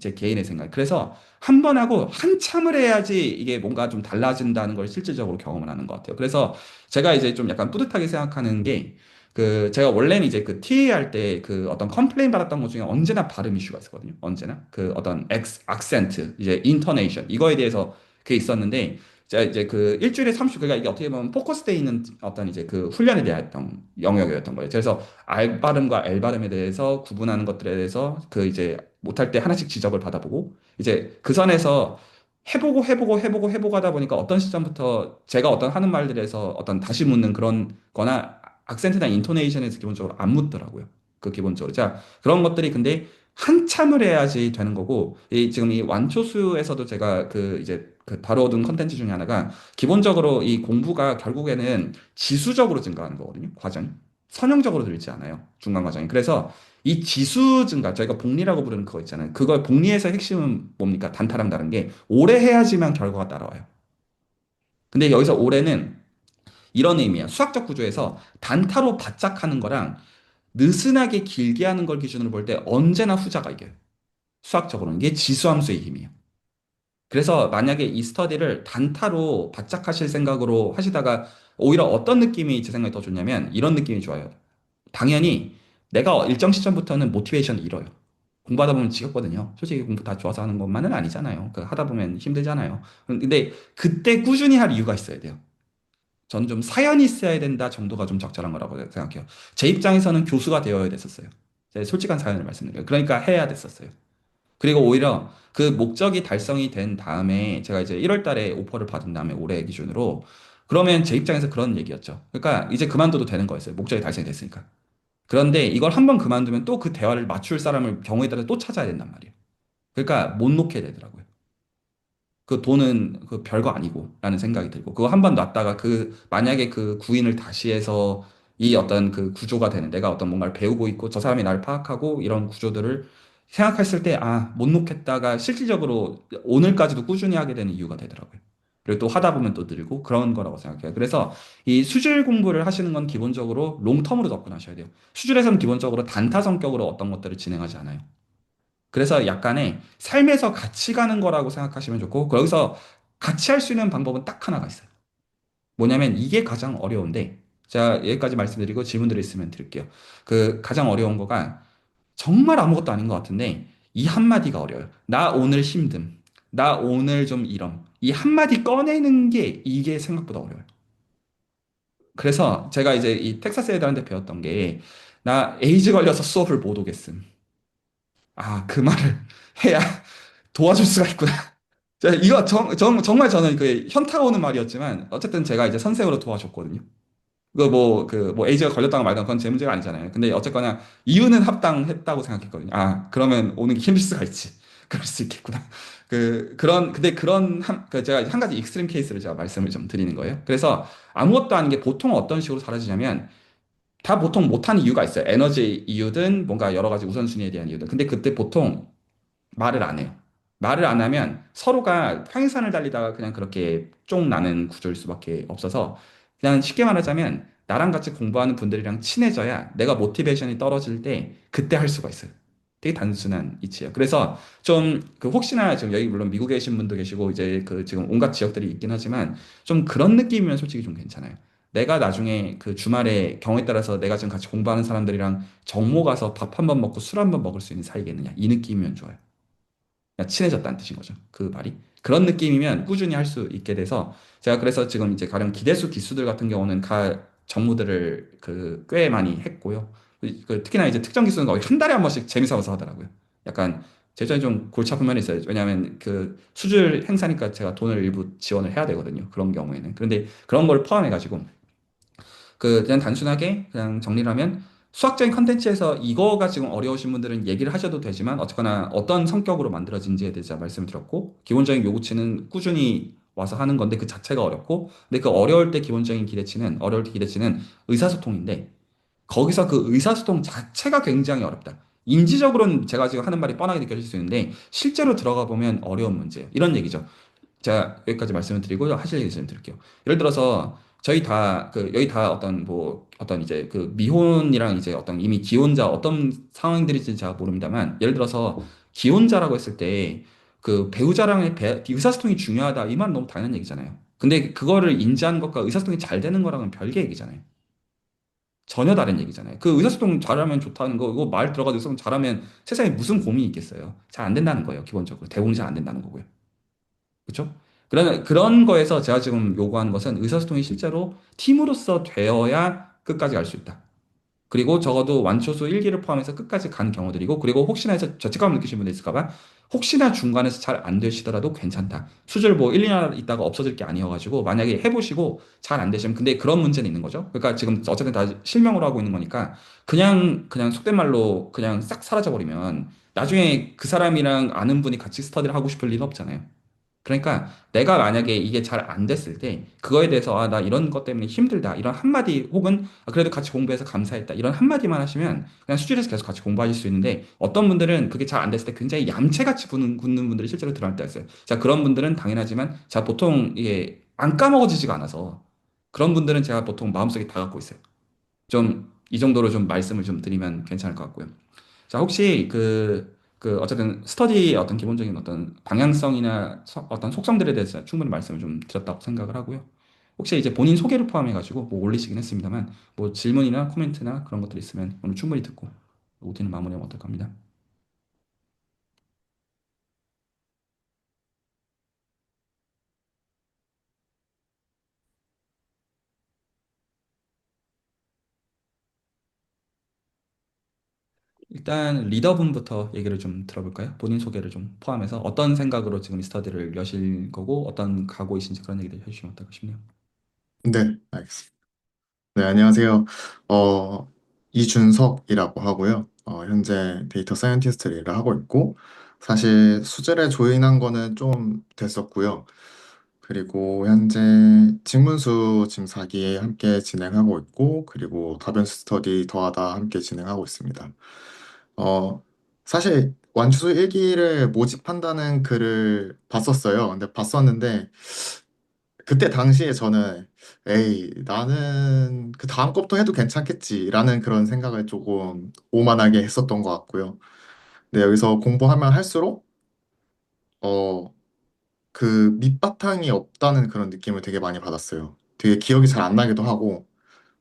제 개인의 생각. 그래서 한 번 하고 한참을 해야지 이게 뭔가 좀 달라진다는 걸 실질적으로 경험을 하는 것 같아요. 그래서 제가 이제 좀 약간 뿌듯하게 생각하는 게 그 제가 원래는 이제 그 TA 할 때 그 어떤 컴플레인 받았던 것 중에 언제나 발음 이슈가 있었거든요. 언제나 그 어떤 악센트, 이제 인터네이션 이거에 대해서 그게 있었는데 제가 이제 그 일주일에 30 그러니까 이게 어떻게 보면 포커스돼 있는 어떤 이제 그 훈련에 대한 영역이었던 거예요. 그래서 R 발음과 L 발음에 대해서 구분하는 것들에 대해서 그 이제 못할 때 하나씩 지적을 받아보고 이제 그 선에서 해보고 하다 보니까 어떤 시점부터 제가 어떤 하는 말들에서 어떤 다시 묻는 그런 거나 악센트나 인토네이션에서 기본적으로 안 묻더라고요. 그 기본적으로. 자, 그런 것들이 근데 한참을 해야지 되는 거고, 이 지금 이 완초수에서도 제가 그 이제 그 다뤄둔 컨텐츠 중에 하나가 기본적으로 이 공부가 결국에는 지수적으로 증가하는 거거든요. 과정이. 선형적으로 들지 않아요. 중간 과정이. 그래서 이 지수 증가, 저희가 복리라고 부르는 그거 있잖아요. 그걸 복리에서 핵심은 뭡니까? 단타랑 다른 게 오래 해야지만 결과가 따라와요. 근데 여기서 올해는 이런 의미야. 수학적 구조에서 단타로 바짝 하는 거랑 느슨하게 길게 하는 걸 기준으로 볼 때 언제나 후자가 이겨요. 수학적으로는. 이게 지수함수의 힘이에요. 그래서 만약에 이 스터디를 단타로 바짝 하실 생각으로 하시다가 오히려 어떤 느낌이 제 생각에 더 좋냐면 이런 느낌이 좋아요. 당연히 내가 일정 시점부터는 모티베이션을 잃어요. 공부하다 보면 지겹거든요. 솔직히 공부 다 좋아서 하는 것만은 아니잖아요. 그 하다 보면 힘들잖아요. 근데 그때 꾸준히 할 이유가 있어야 돼요. 저는 좀 사연이 있어야 된다 정도가 좀 적절한 거라고 생각해요. 제 입장에서는 교수가 되어야 됐었어요. 제 솔직한 사연을 말씀드려요. 그러니까 해야 됐었어요. 그리고 오히려 그 목적이 달성이 된 다음에 제가 이제 1월 달에 오퍼를 받은 다음에 올해 기준으로 그러면 제 입장에서 그런 얘기였죠. 그러니까 이제 그만둬도 되는 거였어요. 목적이 달성이 됐으니까. 그런데 이걸 한번 그만두면 또 그 대화를 맞출 사람을 경우에 따라 또 찾아야 된단 말이에요. 그러니까 못 놓게 되더라고요. 그 돈은 그 별거 아니고 라는 생각이 들고 그거 한 번 놨다가 그 만약에 그 구인을 다시 해서 이 어떤 그 구조가 되는 내가 어떤 뭔가를 배우고 있고 저 사람이 나를 파악하고 이런 구조들을 생각했을 때 아, 못 놓겠다가 실질적으로 오늘까지도 꾸준히 하게 되는 이유가 되더라고요. 그리고 또 하다 보면 또 늘고 그런 거라고 생각해요. 그래서 이 수질 공부를 하시는 건 기본적으로 롱텀으로 접근하셔야 돼요. 수질에서는 기본적으로 단타 성격으로 어떤 것들을 진행하지 않아요. 그래서 약간의 삶에서 같이 가는 거라고 생각하시면 좋고, 거기서 같이 할 수 있는 방법은 딱 하나가 있어요. 뭐냐면 이게 가장 어려운데, 자, 여기까지 말씀드리고 질문들이 있으면 드릴게요. 그 가장 어려운 거가 정말 아무것도 아닌 것 같은데 이 한마디가 어려워요. 나 오늘 힘듦. 나 오늘 좀 이럼. 이 한마디 꺼내는 게 이게 생각보다 어려워요. 그래서 제가 이제 이 텍사스 애들한테 배웠던 게 나 에이즈 걸려서 수업을 못 오겠음. 아, 그 말을 해야 도와줄 수가 있구나. 이거 정말 저는 그 현타가 오는 말이었지만 어쨌든 제가 이제 선생으로 도와줬거든요. 뭐 에이즈가 걸렸다가 말든 그건 제 문제가 아니잖아요. 근데 어쨌거나 이유는 합당했다고 생각했거든요. 아, 그러면 오는 게 힘들 수가 있지. 그럴 수 있겠구나. 근데 제가 한 가지 익스트림 케이스를 제가 말씀을 좀 드리는 거예요. 그래서 아무것도 아닌 게 보통 어떤 식으로 사라지냐면 다 보통 못하는 이유가 있어요. 에너지 이유든 뭔가 여러 가지 우선순위에 대한 이유든. 근데 그때 보통 말을 안 해요. 말을 안 하면 서로가 평행선을 달리다가 그냥 그렇게 쫑 나는 구조일 수밖에 없어서 그냥 쉽게 말하자면 나랑 같이 공부하는 분들이랑 친해져야 내가 모티베이션이 떨어질 때 그때 할 수가 있어요. 되게 단순한 이치예요. 그래서 좀 그 혹시나 지금 여기 물론 미국에 계신 분도 계시고 이제 그 지금 온갖 지역들이 있긴 하지만 좀 그런 느낌이면 솔직히 좀 괜찮아요. 내가 나중에 그 주말에 경우에 따라서 내가 지금 같이 공부하는 사람들이랑 정모 가서 밥 한 번 먹고 술 한 번 먹을 수 있는 사이겠느냐 이 느낌이면 좋아요. 그냥 친해졌다는 뜻인 거죠. 그 말이. 그런 느낌이면 꾸준히 할 수 있게 돼서 제가 그래서 지금 이제 가령 기대수 기수들 같은 경우는 가 정무들을 그 꽤 많이 했고요. 특히나 이제 특정 기수는 거의 한 달에 한 번씩 재미삼아서 하더라고요. 약간 제 입장에 좀 골치 아픈 면이 있어요. 왜냐하면 그 수줄 행사니까 제가 돈을 일부 지원을 해야 되거든요. 그런 경우에는. 그런데 그런 걸 포함해가지고 그냥 단순하게 그냥 정리를 하면 수학적인 컨텐츠에서 이거가 지금 어려우신 분들은 얘기를 하셔도 되지만 어쨌거나 어떤 성격으로 만들어진지에 대해서 말씀을 드렸고 기본적인 요구치는 꾸준히 와서 하는 건데 그 자체가 어렵고 근데 그 어려울 때 기본적인 기대치는 어려울 때 기대치는 의사소통인데 거기서 그 의사소통 자체가 굉장히 어렵다. 인지적으로는 제가 지금 하는 말이 뻔하게 느껴질 수 있는데 실제로 들어가 보면 어려운 문제예요. 이런 얘기죠. 제가 여기까지 말씀을 드리고 하실 얘기 좀 드릴게요. 예를 들어서 저희 다 여기 다 어떤 뭐 어떤 이제 그 미혼이랑 이제 어떤 이미 기혼자 어떤 상황들인지 제가 모릅니다만 예를 들어서 기혼자라고 했을 때 그 배우자랑의 의사소통이 중요하다 이 말은 너무 당연한 얘기잖아요. 근데 그거를 인지하는 것과 의사소통이 잘 되는 거랑은 별개 얘기잖아요. 전혀 다른 얘기잖아요. 그 의사소통 잘하면 좋다는 거, 이거 말 들어가지고 의사소통 잘하면 세상에 무슨 고민이 있겠어요. 잘 안 된다는 거예요, 기본적으로. 대부분 잘 안 된다는 거고요. 그렇죠? 그런 거에서 제가 지금 요구하는 것은 의사소통이 실제로 팀으로서 되어야 끝까지 갈 수 있다. 그리고 적어도 완초수 1기를 포함해서 끝까지 간 경우들이고, 그리고 혹시나 해서 죄책감을 느끼시는 분들 있을까 봐, 혹시나 중간에서 잘 안 되시더라도 괜찮다. 수술 뭐 1, 2년 있다가 없어질 게 아니어가지고, 만약에 해보시고 잘 안 되시면, 근데 그런 문제는 있는 거죠. 그러니까 지금 어쨌든 다 실명으로 하고 있는 거니까, 그냥 속된 말로 그냥 싹 사라져버리면, 나중에 그 사람이랑 아는 분이 같이 스터디를 하고 싶을 리는 없잖아요. 그러니까 내가 만약에 이게 잘 안 됐을 때 그거에 대해서 아, 나 이런 것 때문에 힘들다 이런 한마디 혹은 아, 그래도 같이 공부해서 감사했다 이런 한마디만 하시면 그냥 수준에서 계속 같이 공부하실 수 있는데 어떤 분들은 그게 잘 안 됐을 때 굉장히 얌체같이 굳는 분들이 실제로 드러날 때가 있어요. 자, 그런 분들은 당연하지만 자, 보통 이게 안 까먹어지지가 않아서 그런 분들은 제가 보통 마음속에 다 갖고 있어요. 좀 이 정도로 좀 말씀을 좀 드리면 괜찮을 것 같고요. 자, 혹시 어쨌든 스터디의 어떤 기본적인 어떤 방향성이나 어떤 속성들에 대해서 충분히 말씀을 좀 드렸다고 생각을 하고요. 혹시 이제 본인 소개를 포함해가지고 뭐 올리시긴 했습니다만 뭐 질문이나 코멘트나 그런 것들 있으면 오늘 충분히 듣고 오디는 마무리하면 어떨까 합니다. 일단 리더분부터 얘기를 좀 들어볼까요? 본인 소개를 좀 포함해서 어떤 생각으로 지금 이 스터디를 여실 거고 어떤 각오이신지 그런 얘기들 해주시면 어떨까 싶네요. 네, 알겠습니다. 네, 안녕하세요. 이준석이라고 하고요. 현재 데이터 사이언티스트 일을 하고 있고, 사실 수질에 조인한 거는 좀 됐었고요. 그리고 현재 직문수 지금 4기에 함께 진행하고 있고, 그리고 다변수 스터디 더하다 함께 진행하고 있습니다. 어, 사실 완주소 1기를 모집한다는 글을 봤었어요. 근데 봤었는데, 그때 당시에 저는 에이 나는 그 다음 것부터 해도 괜찮겠지라는 그런 생각을 조금 오만하게 했었던 것 같고요. 근데 여기서 공부하면 할수록 어 그 밑바탕이 없다는 그런 느낌을 되게 많이 받았어요. 되게 기억이 잘 안 나기도 하고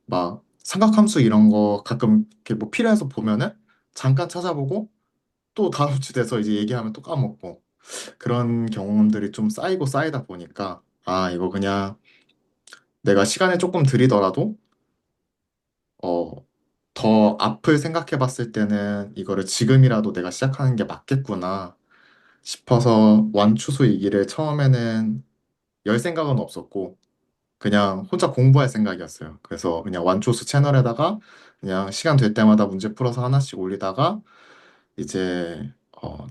막 삼각함수 이런 거 가끔 이렇게 뭐 필요해서 보면은 잠깐 찾아보고 또 다음 주 돼서 이제 얘기하면 또 까먹고 그런 경험들이 좀 쌓이고 쌓이다 보니까 아, 이거 그냥 내가 시간을 조금 들이더라도 어, 더 앞을 생각해 봤을 때는 이거를 지금이라도 내가 시작하는 게 맞겠구나 싶어서 완추수이기를 처음에는 열 생각은 없었고 그냥 혼자 공부할 생각이었어요. 그래서 그냥 완초수 채널에다가 그냥 시간 될 때마다 문제 풀어서 하나씩 올리다가 이제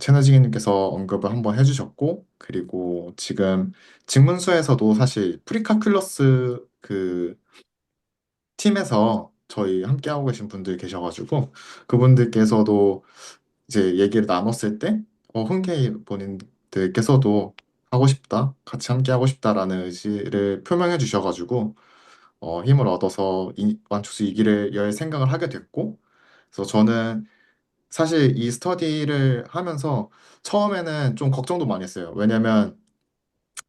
채널지기님께서 언급을 한번 해주셨고 그리고 지금 직문수에서도 사실 프리카클러스 그 팀에서 저희 함께하고 계신 분들 계셔가지고 그분들께서도 이제 얘기를 나눴을 때 흔쾌히 본인들께서도 하고 싶다, 같이 함께하고 싶다라는 의지를 표명해 주셔가지고 힘을 얻어서 완투수 2기를 열 생각을 하게 됐고, 그래서 저는 사실 이 스터디를 하면서 처음에는 좀 걱정도 많이 했어요. 왜냐면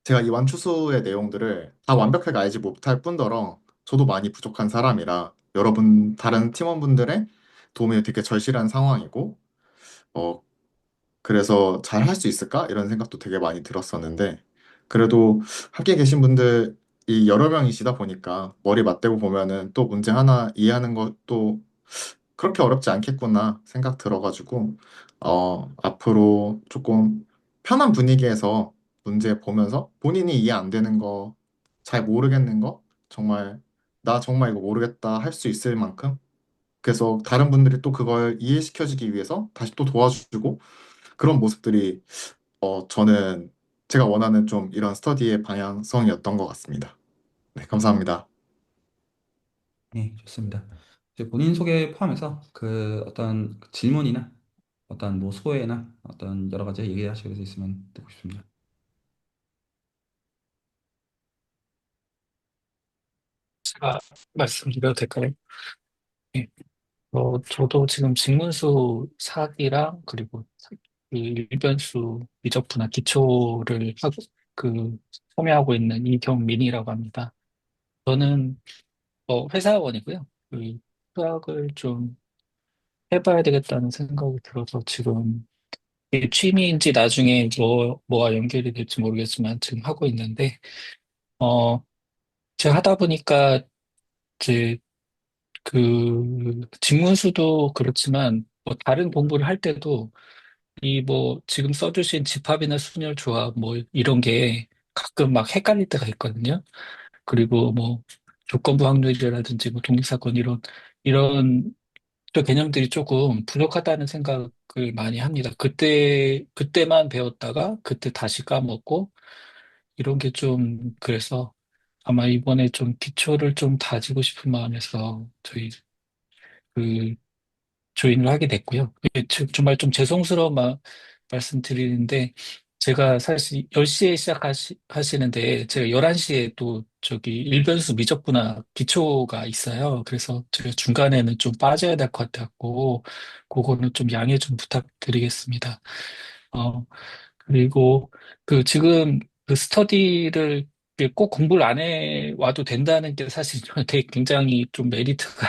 제가 이 완투수의 내용들을 다 완벽하게 알지 못할 뿐더러 저도 많이 부족한 사람이라 여러분, 다른 팀원분들의 도움이 되게 절실한 상황이고, 어, 그래서 잘 할 수 있을까? 이런 생각도 되게 많이 들었었는데, 그래도 함께 계신 분들이 여러 명이시다 보니까 머리 맞대고 보면은 또 문제 하나 이해하는 것도 그렇게 어렵지 않겠구나 생각 들어가지고, 앞으로 조금 편한 분위기에서 문제 보면서 본인이 이해 안 되는 거, 잘 모르겠는 거, 정말, 나 정말 이거 모르겠다 할 수 있을 만큼, 그래서 다른 분들이 또 그걸 이해시켜주기 위해서 다시 또 도와주고, 그런 모습들이 저는 제가 원하는 좀 이런 스터디의 방향성이었던 것 같습니다. 네, 감사합니다. 네, 좋습니다. 이제 본인 소개 포함해서 그 어떤 질문이나 어떤 뭐 소회나 어떤 여러 가지 얘기하실 수 있으면 듣고 싶습니다. 제가 말씀드려도 될까요? 예. 저도 지금 직문수 사기랑 그리고 그 일변수 미적분학 기초를 하고 그 소개하고 있는 이경민이라고 합니다. 저는 회사원이고요. 그 수학을 좀 해봐야 되겠다는 생각이 들어서 지금 이게 취미인지 나중에 뭐와 연결이 될지 모르겠지만 지금 하고 있는데 어 제가 하다 보니까 이제 그 직문수도 그렇지만 뭐 다른 공부를 할 때도 이 뭐 지금 써주신 집합이나 순열 조합 뭐 이런 게 가끔 막 헷갈릴 때가 있거든요. 그리고 뭐 조건부 확률이라든지 뭐 독립사건 이런 저 개념들이 조금 부족하다는 생각을 많이 합니다. 그때만 배웠다가 그때 다시 까먹고 이런 게 좀 그래서 아마 이번에 좀 기초를 좀 다지고 싶은 마음에서 저희 그 조인을 하게 됐고요. 이게 정말 좀 죄송스러운 말씀드리는데, 제가 사실 10시에 시작하시는데, 제가 11시에 또 저기 일변수 미적분학 기초가 있어요. 그래서 제가 중간에는 좀 빠져야 될 것 같았고, 그거는 좀 양해 좀 부탁드리겠습니다. 어, 그리고 그 지금 그 스터디를 꼭 공부를 안 해 와도 된다는 게 사실 저한테 굉장히 좀 메리트가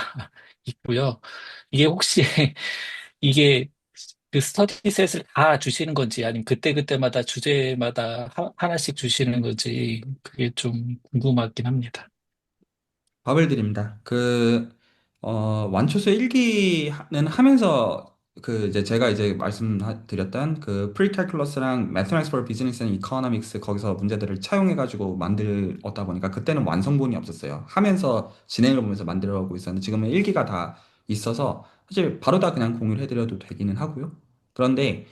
있고요. 이게 혹시 이게 그 스터디셋을 다 주시는 건지 아니면 그때그때마다 주제마다 하나씩 주시는 건지 그게 좀 궁금하긴 합니다. 답을 드립니다. 완초수 1기는 하면서 이제 제가 이제 말씀드렸던 그 프리칼큘러스랑 Mathematics for Business and Economics 거기서 문제들을 차용해가지고 만들었다 보니까 그때는 완성본이 없었어요. 하면서 진행을 보면서 만들어가고 있었는데 지금은 1기가 다 있어서 사실 바로 다 그냥 공유를 해드려도 되기는 하고요. 그런데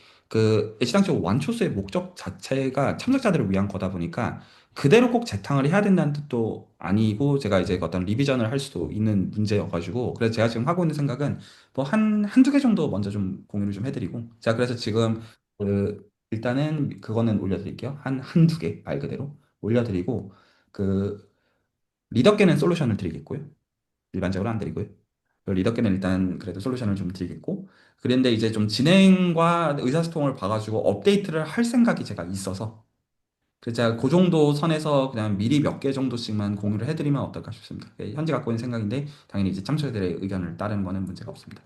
애시당초 완초수의 목적 자체가 참석자들을 위한 거다 보니까 그대로 꼭 재탕을 해야 된다는 뜻도 아니고 제가 이제 어떤 리비전을 할 수도 있는 문제여가지고 그래서 제가 지금 하고 있는 생각은 뭐 한두 개 정도 먼저 좀 공유를 좀 해드리고 제가 그래서 지금 일단은 그거는 올려드릴게요. 한두 개 말 그대로 올려드리고 그 리더께는 솔루션을 드리겠고요. 일반적으로 안 드리고요. 리더께는 일단 그래도 솔루션을 좀 드리겠고 그런데 이제 좀 진행과 의사소통을 봐가지고 업데이트를 할 생각이 제가 있어서 그래서 제가 그 정도 선에서 그냥 미리 몇 개 정도씩만 공유를 해드리면 어떨까 싶습니다. 현재 갖고 있는 생각인데 당연히 이제 참가자들의 의견을 따르는 거는 문제가 없습니다.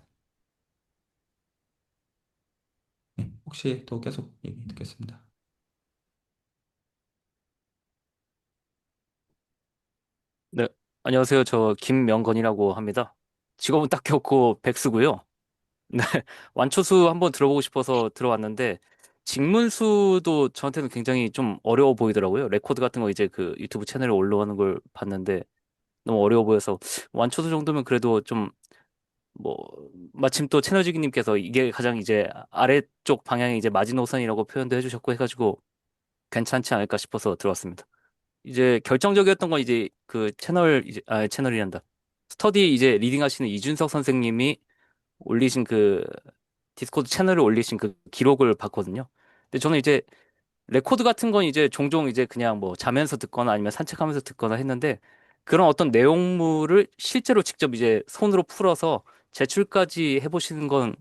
네, 혹시 또 계속 얘기 듣겠습니다. 네, 안녕하세요. 저 김명건이라고 합니다. 직업은 딱히 없고 백수고요. 네, 완초수 한번 들어보고 싶어서 들어왔는데 직문수도 저한테는 굉장히 좀 어려워 보이더라고요. 레코드 같은 거 이제 그 유튜브 채널에 올라오는 걸 봤는데 너무 어려워 보여서 완초수 정도면 그래도 좀 뭐 마침 또 채널지기님께서 이게 가장 이제 아래쪽 방향이 이제 마지노선이라고 표현도 해주셨고 해가지고 괜찮지 않을까 싶어서 들어왔습니다. 이제 결정적이었던 건 이제 그 채널 이제 채널이란다. 스터디 이제 리딩 하시는 이준석 선생님이 올리신 그 디스코드 채널에 올리신 그 기록을 봤거든요. 근데 저는 이제 레코드 같은 건 이제 종종 이제 그냥 뭐 자면서 듣거나 아니면 산책하면서 듣거나 했는데 그런 어떤 내용물을 실제로 직접 이제 손으로 풀어서 제출까지 해보시는 건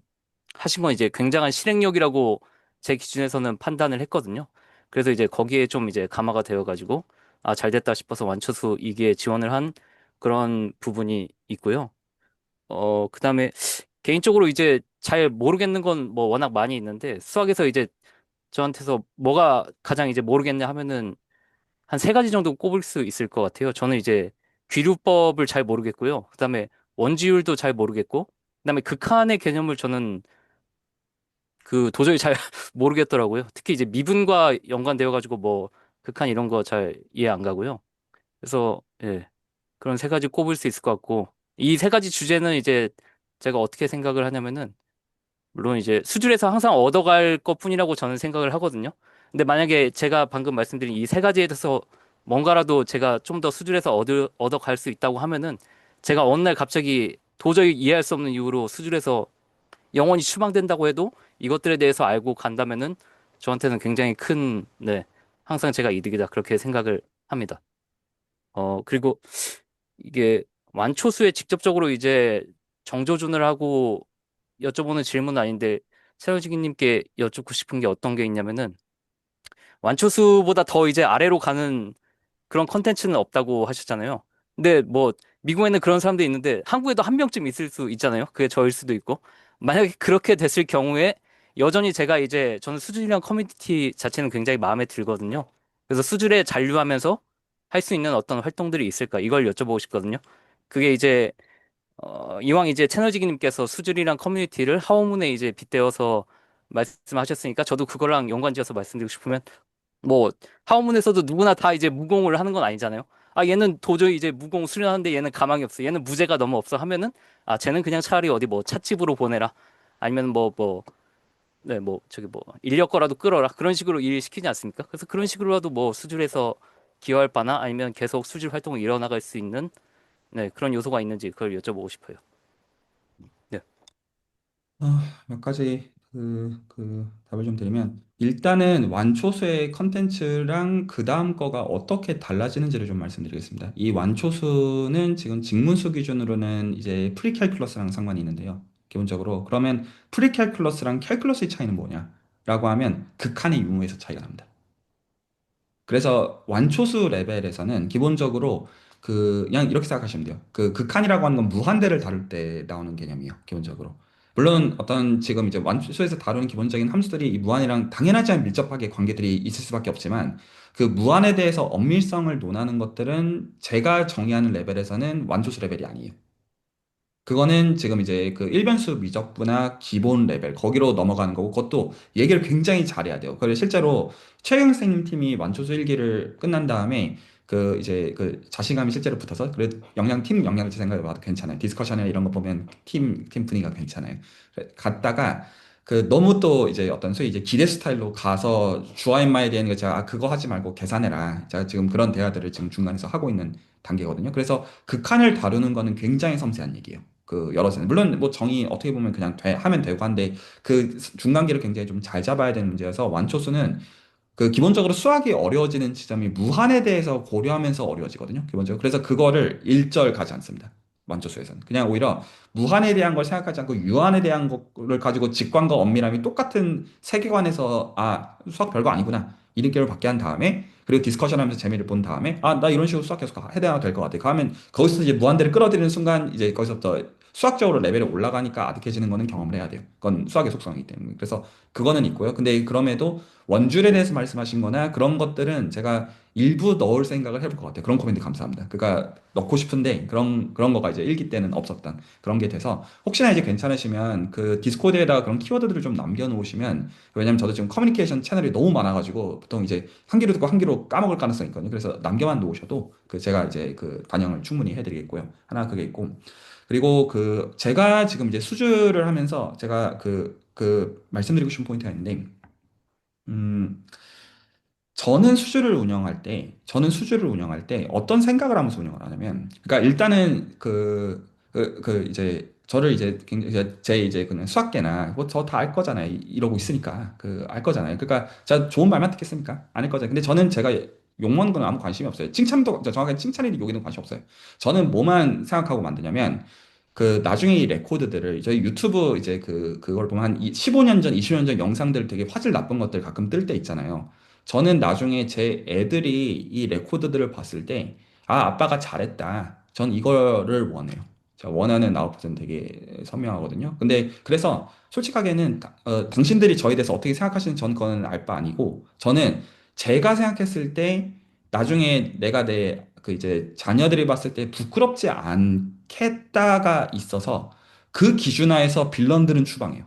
하신 건 이제 굉장한 실행력이라고 제 기준에서는 판단을 했거든요. 그래서 이제 거기에 좀 이제 감화가 되어가지고 아, 잘 됐다 싶어서 완처수 2기에 지원을 한 그런 부분이 있고요. 그다음에 개인적으로 이제 잘 모르겠는 건 뭐 워낙 많이 있는데 수학에서 이제 저한테서 뭐가 가장 이제 모르겠냐 하면은 한 세 가지 정도 꼽을 수 있을 것 같아요. 저는 이제 귀류법을 잘 모르겠고요. 그다음에 원지율도 잘 모르겠고 그다음에 극한의 개념을 저는 그 도저히 잘 모르겠더라고요. 특히 이제 미분과 연관되어 가지고 뭐 극한 이런 거 잘 이해 안 가고요. 그래서 예. 그런 세 가지 꼽을 수 있을 것 같고 이 세 가지 주제는 이제 제가 어떻게 생각을 하냐면은 물론 이제 수준에서 항상 얻어갈 것뿐이라고 저는 생각을 하거든요. 근데 만약에 제가 방금 말씀드린 이 세 가지에 대해서 뭔가라도 제가 좀 더 수준에서 얻어갈 수 있다고 하면은 제가 어느 날 갑자기 도저히 이해할 수 없는 이유로 수준에서 영원히 추방된다고 해도 이것들에 대해서 알고 간다면은 저한테는 굉장히 큰, 네, 항상 제가 이득이다. 그렇게 생각을 합니다. 그리고 이게 완초수에 직접적으로 이제 정조준을 하고 여쭤보는 질문은 아닌데, 새로지기님께 여쭙고 싶은 게 어떤 게 있냐면은, 완초수보다 더 이제 아래로 가는 그런 컨텐츠는 없다고 하셨잖아요. 근데 뭐 미국에는 그런 사람도 있는데 한국에도 한 명쯤 있을 수 있잖아요. 그게 저일 수도 있고. 만약에 그렇게 됐을 경우에 여전히 제가 이제 저는 수준이랑 커뮤니티 자체는 굉장히 마음에 들거든요. 그래서 수준에 잔류하면서 할 수 있는 어떤 활동들이 있을까 이걸 여쭤보고 싶거든요. 그게 이제 이왕 이제 채널지기님께서 수준이랑 커뮤니티를 하원문에 이제 빗대어서 말씀하셨으니까 저도 그거랑 연관지어서 말씀드리고 싶으면 뭐 하원문에서도 누구나 다 이제 무공을 하는 건 아니잖아요. 아 얘는 도저히 이제 무공 수련하는데 얘는 가망이 없어. 얘는 무죄가 너무 없어 하면은 아 쟤는 그냥 차라리 어디 뭐 찻집으로 보내라. 아니면 네 뭐 저기 뭐 인력 거라도 끌어라. 그런 식으로 일 시키지 않습니까? 그래서 그런 식으로라도 뭐 수질에서 기여할 바나 아니면 계속 수질 활동을 이어나갈 수 있는 네 그런 요소가 있는지 그걸 여쭤보고 싶어요. 네. 몇 가지 답을 좀 드리면 일단은 완초수의 컨텐츠랑 그 다음 거가 어떻게 달라지는지를 좀 말씀드리겠습니다. 이 완초수는 지금 직문수 기준으로는 이제 프리캘큘러스랑 상관이 있는데요. 기본적으로 그러면 프리캘큘러스랑 캘큘러스의 차이는 뭐냐라고 하면 극한의 유무에서 차이가 납니다. 그래서 완초수 레벨에서는 기본적으로 그냥 이렇게 생각하시면 돼요. 그 극한이라고 하는 건 무한대를 다룰 때 나오는 개념이에요. 기본적으로. 물론 어떤 지금 이제 완초수에서 다루는 기본적인 함수들이 이 무한이랑 당연하지 않은 밀접하게 관계들이 있을 수밖에 없지만 그 무한에 대해서 엄밀성을 논하는 것들은 제가 정의하는 레벨에서는 완초수 레벨이 아니에요. 그거는 지금 이제 그 일변수 미적분학 기본 레벨 거기로 넘어가는 거고 그것도 얘기를 굉장히 잘해야 돼요. 그래서 실제로 최경 선생님 팀이 완초수 일기를 끝난 다음에 그 이제 그 자신감이 실제로 붙어서 그래 팀 역량을 제 생각해 봐도 괜찮아요. 디스커션이나 이런 거 보면 팀 분위기가 괜찮아요. 갔다가 그 너무 또 이제 어떤 소위 이제 기대 스타일로 가서 주어인마에 대한 거 제가 그거 하지 말고 계산해라. 제가 지금 그런 대화들을 지금 중간에서 하고 있는 단계거든요. 그래서 극한을 다루는 거는 굉장히 섬세한 얘기예요. 그 여러 세 물론 뭐 정의 어떻게 보면 그냥 하면 되고 한데 그 중간계를 굉장히 좀 잘 잡아야 되는 문제여서 완초수는 그 기본적으로 수학이 어려워지는 지점이 무한에 대해서 고려하면서 어려워지거든요. 기본적으로 그래서 그거를 일절 가지 않습니다. 완초수에서는 그냥 오히려 무한에 대한 걸 생각하지 않고 유한에 대한 거를 가지고 직관과 엄밀함이 똑같은 세계관에서 아 수학 별거 아니구나 이 느낌을 받게 한 다음에 그리고 디스커션 하면서 재미를 본 다음에, 아, 나 이런 식으로 수학 계속 해야 될 것 같아. 그러면 거기서 이제 무한대를 끌어들이는 순간, 이제 거기서부터 수학적으로 레벨이 올라가니까 아득해지는 거는 경험을 해야 돼요. 그건 수학의 속성이기 때문에. 그래서 그거는 있고요. 근데 그럼에도 원줄에 대해서 말씀하신 거나 그런 것들은 제가 일부 넣을 생각을 해볼 것 같아요. 그런 코멘트 감사합니다. 그러니까 넣고 싶은데 그런 거가 이제 일기 때는 없었던 그런 게 돼서 혹시나 이제 괜찮으시면 그 디스코드에다가 그런 키워드들을 좀 남겨놓으시면, 왜냐면 저도 지금 커뮤니케이션 채널이 너무 많아가지고 보통 이제 한 귀로 듣고 한 귀로 까먹을 가능성이 있거든요. 그래서 남겨만 놓으셔도 그 제가 이제 그 반영을 충분히 해드리겠고요. 하나 그게 있고, 그리고 그 제가 지금 이제 수주를 하면서 제가 그 말씀드리고 싶은 포인트가 있는데, 음, 저는 수주를 운영할 때 어떤 생각을 하면서 운영을 하냐면, 그러니까 일단은 이제 저를 이제 굉장히 제 이제 그냥 수학계나 뭐 저 다 알 거잖아요. 이러고 있으니까 그 알 거잖아요. 그러니까 제가 좋은 말만 듣겠습니까? 아닐 거잖아요. 근데 저는 제가 욕먹는 건 아무 관심이 없어요. 칭찬도 정확하게 칭찬이든 욕이든 관심 없어요. 저는 뭐만 생각하고 만드냐면, 그 나중에 이 레코드들을 저희 유튜브 이제 그걸 보면 한 15년 전, 20년 전 영상들 되게 화질 나쁜 것들 가끔 뜰 때 있잖아요. 저는 나중에 제 애들이 이 레코드들을 봤을 때, 아, 아빠가 잘했다. 전 이거를 원해요. 제가 원하는 아웃풋은 되게 선명하거든요. 근데 그래서 솔직하게는 당신들이 저에 대해서 어떻게 생각하시는지 전 그거는 알 바 아니고, 저는 제가 생각했을 때 나중에 내가 내 그 이제 자녀들이 봤을 때 부끄럽지 않겠다가 있어서 그 기준하에서 빌런들은 추방해요.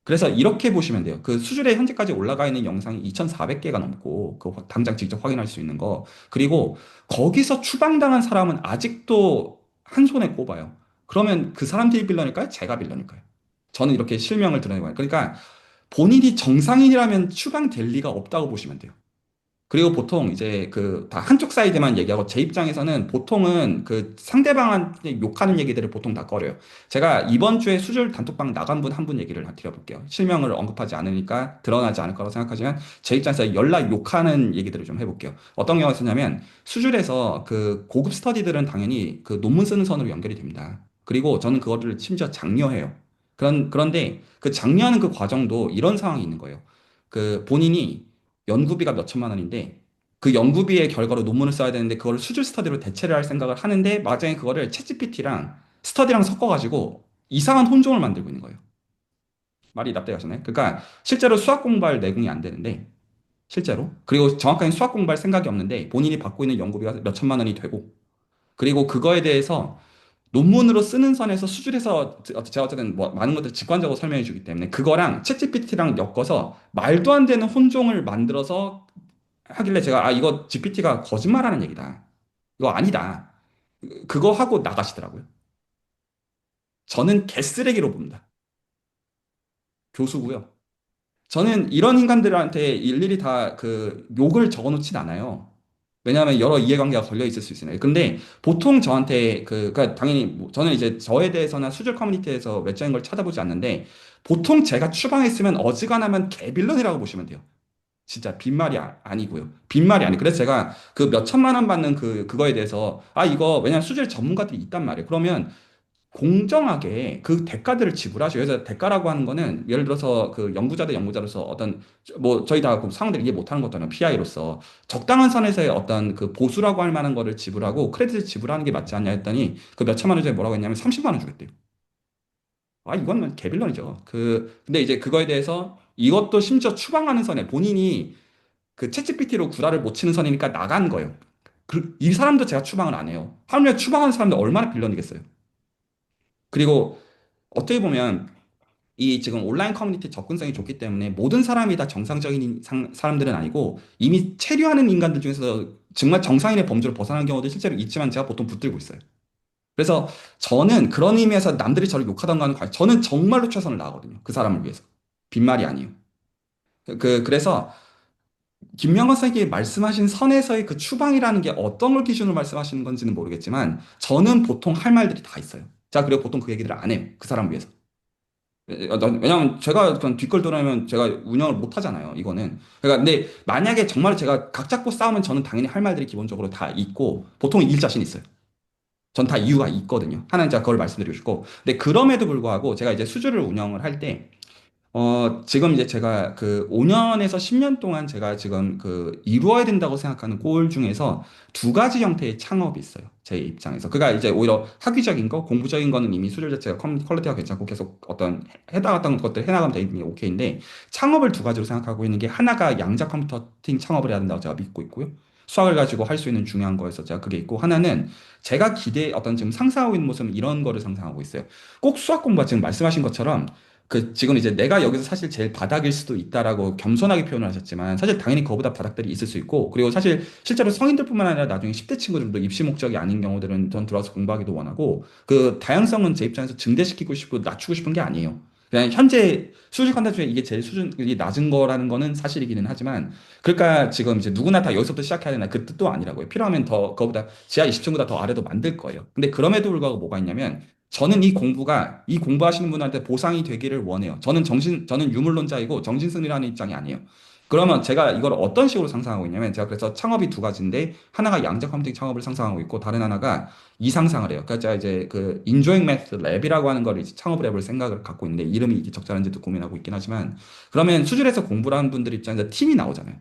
그래서 이렇게 보시면 돼요. 그 수준에 현재까지 올라가 있는 영상이 2,400개가 넘고, 그 당장 직접 확인할 수 있는 거. 그리고 거기서 추방당한 사람은 아직도 한 손에 꼽아요. 그러면 그 사람들이 빌런일까요? 제가 빌런일까요? 저는 이렇게 실명을 드러내고, 그러니까 본인이 정상인이라면 추방될 리가 없다고 보시면 돼요. 그리고 보통 이제 그 다 한쪽 사이드만 얘기하고, 제 입장에서는 보통은 그 상대방한테 욕하는 얘기들을 보통 다 꺼려요. 제가 이번 주에 수술 단톡방 나간 분 한 분 얘기를 다 드려볼게요. 실명을 언급하지 않으니까 드러나지 않을 거라고 생각하지만, 제 입장에서 연락 욕하는 얘기들을 좀 해볼게요. 어떤 경우가 있었냐면, 수술에서 그 고급 스터디들은 당연히 그 논문 쓰는 선으로 연결이 됩니다. 그리고 저는 그거를 심지어 장려해요. 그런데 그 장려하는 그 과정도 이런 상황이 있는 거예요. 그 본인이 연구비가 몇 천만 원인데, 그 연구비의 결과로 논문을 써야 되는데 그거를 수질 스터디로 대체를 할 생각을 하는데, 마장에 그거를 챗GPT랑 스터디랑 섞어가지고 이상한 혼종을 만들고 있는 거예요. 말이 납득이 가시나요? 그러니까 실제로 수학 공부할 내공이 안 되는데, 실제로, 그리고 정확하게 수학 공부할 생각이 없는데 본인이 받고 있는 연구비가 몇 천만 원이 되고, 그리고 그거에 대해서 논문으로 쓰는 선에서 수준에서 제가 어쨌든 뭐 많은 것들 직관적으로 설명해 주기 때문에 그거랑 챗GPT랑 엮어서 말도 안 되는 혼종을 만들어서 하길래, 제가 아, 이거 GPT가 거짓말하는 얘기다. 이거 아니다. 그거 하고 나가시더라고요. 저는 개쓰레기로 봅니다. 교수고요. 저는 이런 인간들한테 일일이 다 그 욕을 적어 놓진 않아요. 왜냐하면 여러 이해관계가 걸려 있을 수 있으니까. 근데 보통 저한테 그러니까 당연히 저는 이제 저에 대해서나 수질 커뮤니티에서 외적인 걸 찾아보지 않는데, 보통 제가 추방했으면 어지간하면 개빌런이라고 보시면 돼요. 진짜 빈말이 아니고요. 빈말이 아니. 그래서 제가 그 몇 천만 원 받는 그거에 대해서, 아, 이거 왜냐면 수질 전문가들이 있단 말이에요. 그러면 공정하게 그 대가들을 지불하셔요. 그래서 대가라고 하는 거는 예를 들어서 그 연구자로서 어떤 뭐 저희 다그 상황들 이해 못하는 것도 아니고 PI로서 적당한 선에서의 어떤 그 보수라고 할 만한 거를 지불하고 크레딧을 지불하는 게 맞지 않냐 했더니, 그 몇 천만 원 전에 뭐라고 했냐면 30만 원 주겠대요. 아, 이건 개빌런이죠. 근데 이제 그거에 대해서 이것도 심지어 추방하는 선에 본인이 그 챗GPT로 구라를 못 치는 선이니까 나간 거예요. 이 사람도 제가 추방을 안 해요. 하물며 추방하는 사람들 얼마나 빌런이겠어요. 그리고 어떻게 보면 이 지금 온라인 커뮤니티 접근성이 좋기 때문에 모든 사람이 다 정상적인 사람들은 아니고, 이미 체류하는 인간들 중에서 정말 정상인의 범주를 벗어나는 경우도 실제로 있지만 제가 보통 붙들고 있어요. 그래서 저는 그런 의미에서 남들이 저를 욕하던 거는 저는 정말로 최선을 다하거든요. 그 사람을 위해서. 빈말이 아니에요. 그래서 김명건 선생님이 말씀하신 선에서의 그 추방이라는 게 어떤 걸 기준으로 말씀하시는 건지는 모르겠지만, 저는 보통 할 말들이 다 있어요. 자, 그리고 보통 그 얘기들을 안 해요. 그 사람을 위해서. 왜냐면 제가 그냥 뒷걸 돌아오면 제가 운영을 못 하잖아요. 이거는. 그러니까 근데 만약에 정말 제가 각 잡고 싸우면 저는 당연히 할 말들이 기본적으로 다 있고, 보통 일 자신 있어요. 전 다 이유가 있거든요. 하나는 제가 그걸 말씀드리고 싶고. 근데 그럼에도 불구하고 제가 이제 수주를 운영을 할 때 지금 이제 제가 그 5년에서 10년 동안 제가 지금 그 이루어야 된다고 생각하는 골 중에서 두 가지 형태의 창업이 있어요. 제 입장에서. 그러니까 이제 오히려 학위적인 거, 공부적인 거는 이미 수준 자체가 퀄리티가 괜찮고 계속 어떤 해나갔던 것들 해나가면 되는 오케이인데 창업을 두 가지로 생각하고 있는 게 하나가 양자 컴퓨팅 창업을 해야 된다고 제가 믿고 있고요. 수학을 가지고 할 수 있는 중요한 거에서 제가 그게 있고 하나는 제가 어떤 지금 상상하고 있는 모습은 이런 거를 상상하고 있어요. 꼭 수학 공부가 지금 말씀하신 것처럼 지금 이제 내가 여기서 사실 제일 바닥일 수도 있다라고 겸손하게 표현을 하셨지만 사실 당연히 그거보다 바닥들이 있을 수 있고 그리고 사실 실제로 성인들뿐만 아니라 나중에 10대 친구들도 입시 목적이 아닌 경우들은 전 들어와서 공부하기도 원하고 그 다양성은 제 입장에서 증대시키고 싶고 낮추고 싶은 게 아니에요. 그냥 현재 수직 환자 중에 이게 제일 수준이 낮은 거라는 거는 사실이기는 하지만 그러니까 지금 이제 누구나 다 여기서부터 시작해야 되나 그 뜻도 아니라고요. 필요하면 더 그거보다 지하 20층보다 더 아래도 만들 거예요. 근데 그럼에도 불구하고 뭐가 있냐면 저는 이 공부하시는 분한테 보상이 되기를 원해요. 저는 유물론자이고 정신승리라는 입장이 아니에요. 그러면 제가 이걸 어떤 식으로 상상하고 있냐면, 제가 그래서 창업이 두 가지인데, 하나가 양자 컴퓨팅 창업을 상상하고 있고, 다른 하나가 이 상상을 해요. 그러니까 제가 이제 그 인조잉 매스 랩이라고 하는 거를 이제 창업을 해볼 생각을 갖고 있는데, 이름이 이게 적절한지도 고민하고 있긴 하지만, 그러면 수준에서 공부를 하는 분들 입장에서 팀이 나오잖아요.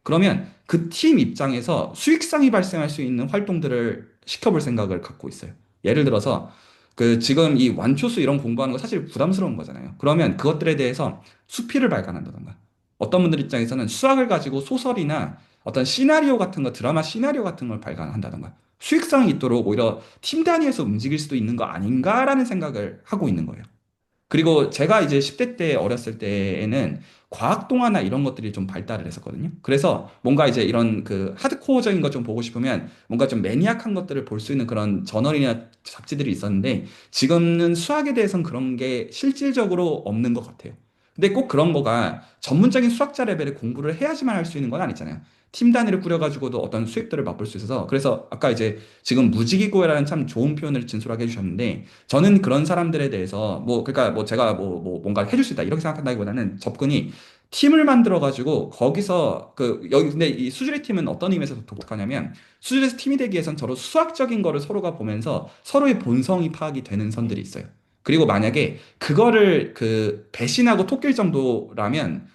그러면 그 팀 입장에서 수익성이 발생할 수 있는 활동들을 시켜볼 생각을 갖고 있어요. 예를 들어서 지금 이 완초수 이런 공부하는 거 사실 부담스러운 거잖아요. 그러면 그것들에 대해서 수필을 발간한다던가 어떤 분들 입장에서는 수학을 가지고 소설이나 어떤 시나리오 같은 거, 드라마 시나리오 같은 걸 발간한다던가 수익성이 있도록 오히려 팀 단위에서 움직일 수도 있는 거 아닌가라는 생각을 하고 있는 거예요. 그리고 제가 이제 10대 때 어렸을 때에는 과학 동화나 이런 것들이 좀 발달을 했었거든요. 그래서 뭔가 이제 이런 그 하드코어적인 것 좀 보고 싶으면 뭔가 좀 매니악한 것들을 볼 수 있는 그런 저널이나 잡지들이 있었는데 지금은 수학에 대해서는 그런 게 실질적으로 없는 것 같아요. 근데 꼭 그런 거가 전문적인 수학자 레벨의 공부를 해야지만 할 수 있는 건 아니잖아요. 팀 단위를 꾸려가지고도 어떤 수익들을 맛볼 수 있어서 그래서 아까 이제 지금 무지기고라는 참 좋은 표현을 진솔하게 해주셨는데 저는 그런 사람들에 대해서 그러니까 제가 뭔가 해줄 수 있다 이렇게 생각한다기보다는 접근이 팀을 만들어 가지고 거기서 여기 근데 이 수주리 팀은 어떤 의미에서 독특하냐면 수주리에서 팀이 되기 위해선 서로 수학적인 거를 서로가 보면서 서로의 본성이 파악이 되는 선들이 있어요. 그리고 만약에 그거를 배신하고 토낄 정도라면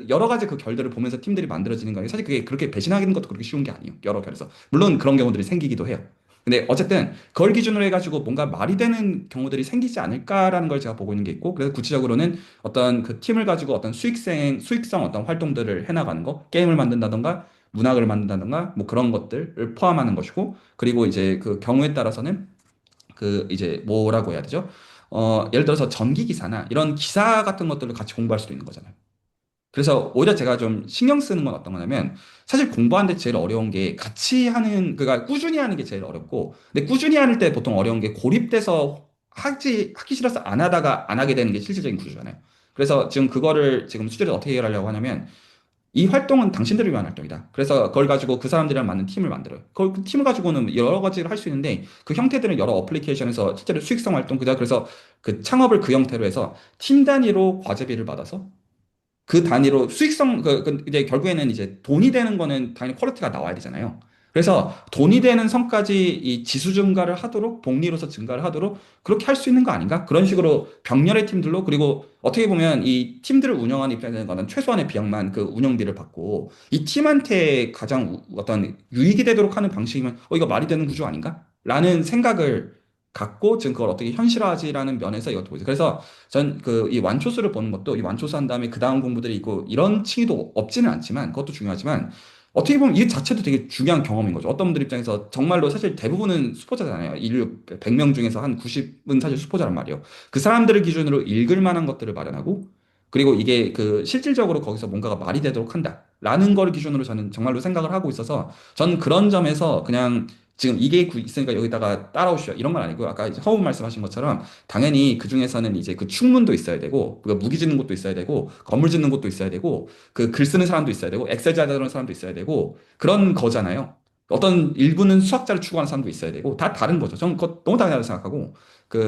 여러 가지 그 결들을 보면서 팀들이 만들어지는 거예요. 사실 그게 그렇게 배신하는 것도 그렇게 쉬운 게 아니에요. 여러 결에서. 물론 그런 경우들이 생기기도 해요. 근데 어쨌든 그걸 기준으로 해가지고 뭔가 말이 되는 경우들이 생기지 않을까라는 걸 제가 보고 있는 게 있고 그래서 구체적으로는 어떤 그 팀을 가지고 어떤 수익성 어떤 활동들을 해나가는 거 게임을 만든다던가 문학을 만든다던가 뭐 그런 것들을 포함하는 것이고 그리고 이제 그 경우에 따라서는 이제 뭐라고 해야 되죠? 예를 들어서 전기 기사나 이런 기사 같은 것들을 같이 공부할 수도 있는 거잖아요. 그래서 오히려 제가 좀 신경 쓰는 건 어떤 거냐면 사실 공부하는데 제일 어려운 게 같이 그러니까 꾸준히 하는 게 제일 어렵고 근데 꾸준히 할 때 보통 어려운 게 고립돼서 하기 싫어서 안 하다가 안 하게 되는 게 실질적인 구조잖아요. 그래서 지금 그거를 지금 수제를 어떻게 해결하려고 하냐면 이 활동은 당신들을 위한 활동이다. 그래서 그걸 가지고 그 사람들이랑 맞는 팀을 만들어요. 그 팀을 가지고는 여러 가지를 할 수 있는데 그 형태들은 여러 어플리케이션에서 실제로 수익성 활동 그래서 그 창업을 그 형태로 해서 팀 단위로 과제비를 받아서 그 단위로 수익성 이제 결국에는 이제 돈이 되는 거는 당연히 퀄리티가 나와야 되잖아요. 그래서 돈이 되는 선까지 이 지수 증가를 하도록 복리로서 증가를 하도록 그렇게 할 수 있는 거 아닌가? 그런 식으로 병렬의 팀들로 그리고 어떻게 보면 이 팀들을 운영하는 입장에서는 최소한의 비용만 그 운영비를 받고 이 팀한테 가장 어떤 유익이 되도록 하는 방식이면 이거 말이 되는 구조 아닌가? 라는 생각을 갖고 지금 그걸 어떻게 현실화하지라는 면에서 이것도 보죠. 그래서 전 이 완초수를 보는 것도 이 완초수 한 다음에 그 다음 공부들이 있고 이런 층위도 없지는 않지만 그것도 중요하지만 어떻게 보면 이 자체도 되게 중요한 경험인 거죠. 어떤 분들 입장에서 정말로 사실 대부분은 수포자잖아요. 인류 100명 중에서 한 90은 사실 수포자란 말이에요. 그 사람들을 기준으로 읽을 만한 것들을 마련하고 그리고 이게 실질적으로 거기서 뭔가가 말이 되도록 한다. 라는 걸 기준으로 저는 정말로 생각을 하고 있어서 저는 그런 점에서 그냥 지금 이게 있으니까 여기다가 따라오시오. 이런 건 아니고 아까 이제 허우 말씀하신 것처럼 당연히 그 중에서는 이제 그 충문도 있어야 되고, 무기 짓는 것도 있어야 되고, 건물 짓는 것도 있어야 되고, 글 쓰는 사람도 있어야 되고, 엑셀 잘 다루는 사람도 있어야 되고, 그런 거잖아요. 어떤 일부는 수학자를 추구하는 사람도 있어야 되고, 다 다른 거죠. 저는 그거 너무 당연하다고 생각하고,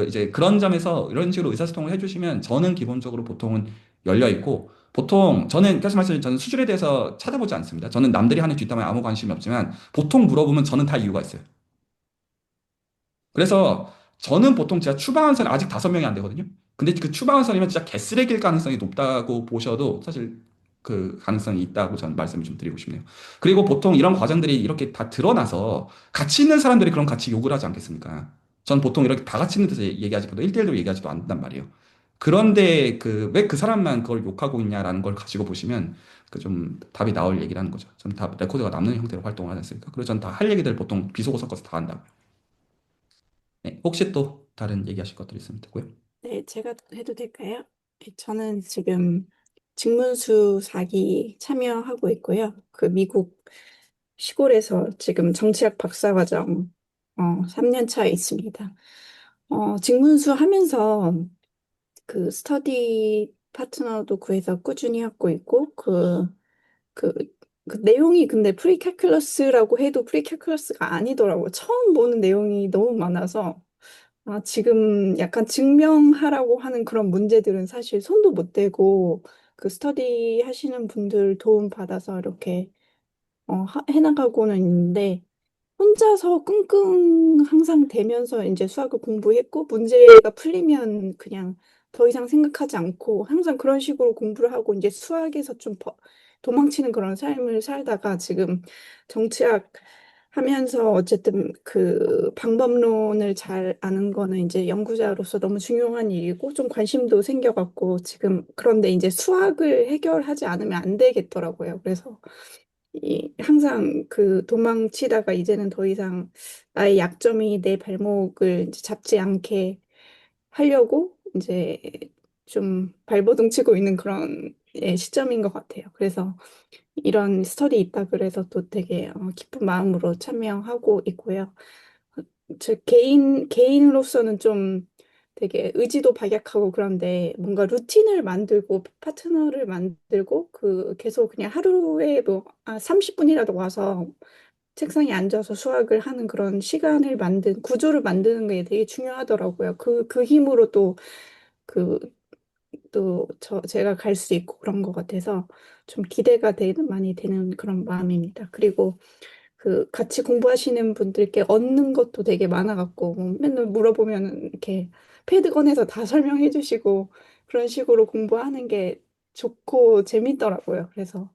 이제 그런 점에서 이런 식으로 의사소통을 해주시면 저는 기본적으로 보통은 열려 있고, 보통 저는 계속 말씀드린 저는 수준에 대해서 찾아보지 않습니다. 저는 남들이 하는 뒷담화에 아무 관심이 없지만 보통 물어보면 저는 다 이유가 있어요. 그래서 저는 보통 제가 추방한 사람 아직 5명이 안 되거든요. 근데 그 추방선이면 진짜 개쓰레기일 가능성이 높다고 보셔도 사실 그 가능성이 있다고 저는 말씀을 좀 드리고 싶네요. 그리고 보통 이런 과정들이 이렇게 다 드러나서 같이 있는 사람들이 그럼 같이 욕을 하지 않겠습니까? 전 보통 이렇게 다 같이 있는 데서 얘기하지보다 1대1로 얘기하지도 않는단 말이에요. 그런데 그 왜 그 사람만 그걸 욕하고 있냐라는 걸 가지고 보시면 그 좀 답이 나올 얘기라는 거죠. 전 다 레코드가 남는 형태로 활동을 하지 않습니까? 그래서 전 다 할 얘기들 보통 비속어 섞어서 다 한다고요. 네, 혹시 또 다른 얘기하실 것들 있으면 되고요. 네, 제가 해도 될까요? 네, 저는 지금 직문수 사기 참여하고 있고요. 그 미국 시골에서 지금 정치학 박사과정 3년 차에 있습니다. 직문수 하면서 그 스터디 파트너도 구해서 꾸준히 하고 있고 그, 그 내용이 근데 프리캘큘러스라고 해도 프리캘큘러스가 아니더라고요. 처음 보는 내용이 너무 많아서 지금 약간 증명하라고 하는 그런 문제들은 사실 손도 못 대고 그 스터디 하시는 분들 도움 받아서 이렇게 해나가고는 있는데 혼자서 끙끙 항상 대면서 이제 수학을 공부했고 문제가 풀리면 그냥 더 이상 생각하지 않고 항상 그런 식으로 공부를 하고 이제 수학에서 좀 도망치는 그런 삶을 살다가 지금 정치학 하면서 어쨌든 그 방법론을 잘 아는 거는 이제 연구자로서 너무 중요한 일이고 좀 관심도 생겨갖고 지금 그런데 이제 수학을 해결하지 않으면 안 되겠더라고요. 그래서 항상 그 도망치다가 이제는 더 이상 나의 약점이 내 발목을 이제 잡지 않게 하려고 이제 좀 발버둥 치고 있는 그런 시점인 것 같아요. 그래서 이런 스터디 있다 그래서 또 되게 기쁜 마음으로 참여하고 있고요. 제 개인으로서는 좀 되게 의지도 박약하고 그런데 뭔가 루틴을 만들고 파트너를 만들고 그 계속 그냥 하루에 뭐 30분이라도 와서 책상에 앉아서 수학을 하는 그런 시간을 구조를 만드는 게 되게 중요하더라고요. 그 힘으로 제가 갈 수 있고 그런 것 같아서 좀 기대가 많이 되는 그런 마음입니다. 그리고 그 같이 공부하시는 분들께 얻는 것도 되게 많아갖고 뭐 맨날 물어보면 이렇게 패드 꺼내서 다 설명해 주시고 그런 식으로 공부하는 게 좋고 재밌더라고요. 그래서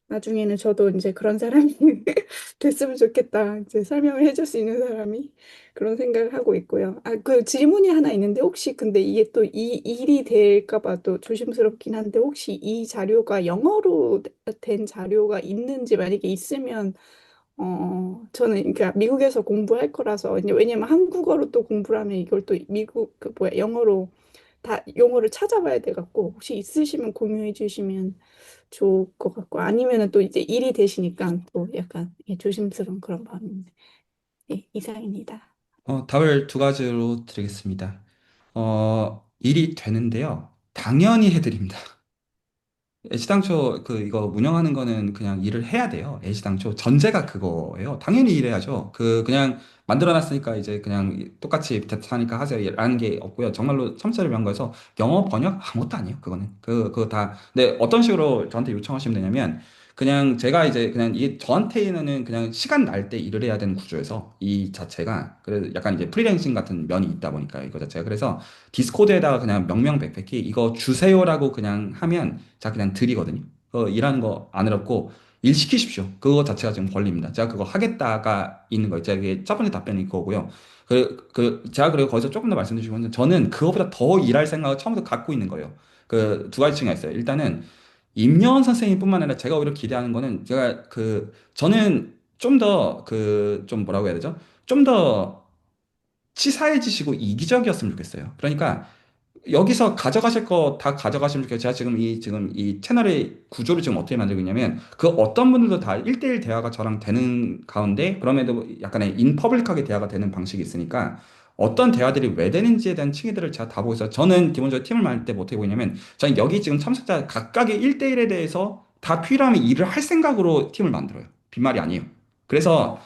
나중에는 저도 이제 그런 사람이 됐으면 좋겠다. 이제 설명을 해줄 수 있는 사람이 그런 생각을 하고 있고요. 그 질문이 하나 있는데 혹시 근데 이게 또 이 일이 될까 봐 또 조심스럽긴 한데 혹시 이 자료가 영어로 된 자료가 있는지 만약에 있으면 저는 그러니까 미국에서 공부할 거라서 이제 왜냐면 한국어로 또 공부를 하면 이걸 또 미국 그 뭐야 영어로 다 용어를 찾아봐야 돼 갖고 혹시 있으시면 공유해 주시면 좋을 것 같고 아니면은 또 이제 일이 되시니까 또 약간 조심스러운 그런 마음인데 이상입니다. 답을 두 가지로 드리겠습니다. 일이 되는데요. 당연히 해드립니다. 애시당초 이거 운영하는 거는 그냥 일을 해야 돼요. 애시당초 전제가 그거예요. 당연히 일해야죠. 그냥 만들어놨으니까 이제 그냥 똑같이 하니까 하세요라는 게 없고요. 정말로 첨예를 위한 거여서 영어 번역 아무것도 아니에요. 그거는 그거 다. 근데 어떤 식으로 저한테 요청하시면 되냐면 그냥 제가 이제 그냥 이게 저한테는 그냥 시간 날 때 일을 해야 되는 구조여서 이 자체가 그래서 약간 이제 프리랜싱 같은 면이 있다 보니까 이거 자체가 그래서 디스코드에다가 그냥 명명백백히 이거 주세요라고 그냥 하면 자 그냥 드리거든요. 일하는 거 안 어렵고 일 시키십시오. 그거 자체가 지금 권리입니다. 제가 그거 하겠다가 있는 거예요. 제가 이게 첫 번째 답변이 그거고요. 제가 그리고 거기서 조금 더 말씀드리고 저는 그거보다 더 일할 생각을 처음부터 갖고 있는 거예요. 그 두 가지 층이 있어요. 일단은 임요원 선생님뿐만 아니라 제가 오히려 기대하는 거는 제가 저는 좀 더 좀 뭐라고 해야 되죠? 좀 더 치사해지시고 이기적이었으면 좋겠어요. 그러니까 여기서 가져가실 거 다 가져가시면 좋겠어요. 제가 지금 이 채널의 구조를 지금 어떻게 만들고 있냐면 그 어떤 분들도 다 1대1 대화가 저랑 되는 가운데 그럼에도 약간의 인퍼블릭하게 대화가 되는 방식이 있으니까 어떤 대화들이 왜 되는지에 대한 층위들을 제가 다 보고 있어요. 저는 기본적으로 팀을 만들 때 뭐 어떻게 보냐면 저는 여기 지금 참석자 각각의 1대1에 대해서 다 필요하면 일을 할 생각으로 팀을 만들어요. 빈말이 아니에요. 그래서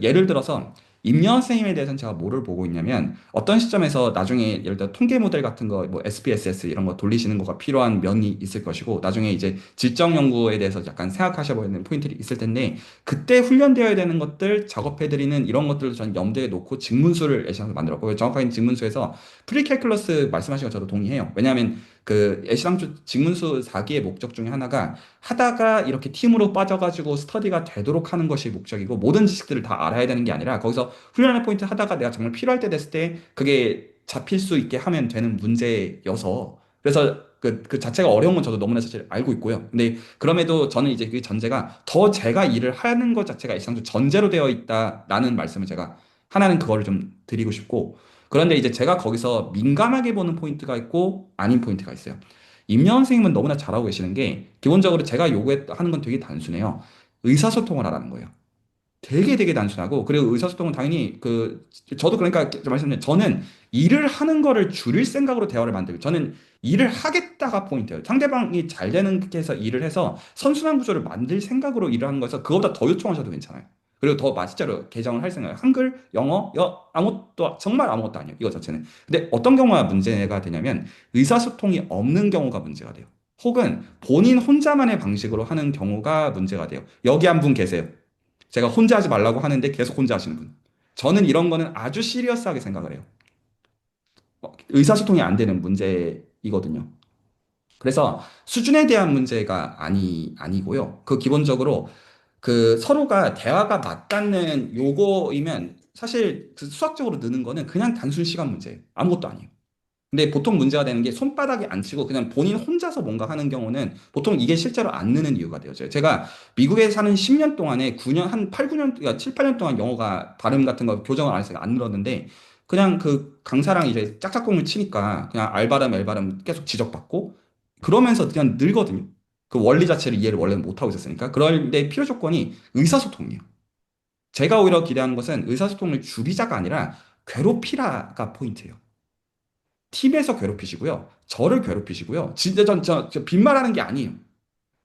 예를 들어서 임여 선생님에 대해서는 제가 뭐를 보고 있냐면 어떤 시점에서 나중에 예를 들어 통계 모델 같은 거 뭐 SPSS 이런 거 돌리시는 거가 필요한 면이 있을 것이고 나중에 이제 질적 연구에 대해서 약간 생각하셔야 되는 포인트들이 있을 텐데 그때 훈련되어야 되는 것들 작업해드리는 이런 것들도 저는 염두에 놓고 직문수를 애시당초 만들었고 정확하게 직문수에서 프리캘큘러스 말씀하신 거 저도 동의해요. 왜냐하면 그 애시당초 직문수 4기의 목적 중에 하나가 하다가 이렇게 팀으로 빠져가지고 스터디가 되도록 하는 것이 목적이고 모든 지식들을 다 알아야 되는 게 아니라 거기서 훈련의 포인트 하다가 내가 정말 필요할 때 됐을 때 그게 잡힐 수 있게 하면 되는 문제여서 그래서 그 자체가 어려운 건 저도 너무나 사실 알고 있고요. 근데 그럼에도 저는 이제 그 전제가 더 제가 일을 하는 것 자체가 일상적 전제로 되어 있다라는 말씀을 제가 하나는 그거를 좀 드리고 싶고 그런데 이제 제가 거기서 민감하게 보는 포인트가 있고 아닌 포인트가 있어요. 임여원 선생님은 너무나 잘하고 계시는 게 기본적으로 제가 요구하는 건 되게 단순해요. 의사소통을 하라는 거예요. 되게 되게 단순하고 그리고 의사소통은 당연히 저도 그러니까 말씀드린 저는 일을 하는 거를 줄일 생각으로 대화를 만들고 저는 일을 하겠다가 포인트예요. 상대방이 잘 되는 게 해서 일을 해서 선순환 구조를 만들 생각으로 일을 하는 거에서 그거보다 더 요청하셔도 괜찮아요. 그리고 더 진짜로 개정을 할 생각이에요. 한글, 영어, 아무것도 정말 아무것도 아니에요. 이거 자체는. 근데 어떤 경우가 문제가 되냐면 의사소통이 없는 경우가 문제가 돼요. 혹은 본인 혼자만의 방식으로 하는 경우가 문제가 돼요. 여기 한 분 계세요. 제가 혼자 하지 말라고 하는데 계속 혼자 하시는 분. 저는 이런 거는 아주 시리어스하게 생각을 해요. 의사소통이 안 되는 문제이거든요. 그래서 수준에 대한 문제가 아니고요. 그 기본적으로 그 서로가 대화가 맞닿는 요거이면 사실 그 수학적으로 느는 거는 그냥 단순 시간 문제예요. 아무것도 아니에요. 근데 보통 문제가 되는 게 손바닥에 안 치고 그냥 본인 혼자서 뭔가 하는 경우는 보통 이게 실제로 안 느는 이유가 돼요. 제가 미국에 사는 10년 동안에 9년, 한 8, 9년, 그러니까 7, 8년 동안 영어가 발음 같은 거 교정을 안 해서 안 늘었는데 그냥 그 강사랑 이제 짝짝꿍을 치니까 그냥 알발음, 엘발음 계속 지적받고 그러면서 그냥 늘거든요. 그 원리 자체를 이해를 원래는 못하고 있었으니까. 그런데 필요 조건이 의사소통이에요. 제가 오히려 기대하는 것은 의사소통을 줄이자가 아니라 괴롭히라가 포인트예요. 팀에서 괴롭히시고요. 저를 괴롭히시고요. 진짜 저 빈말하는 게 아니에요.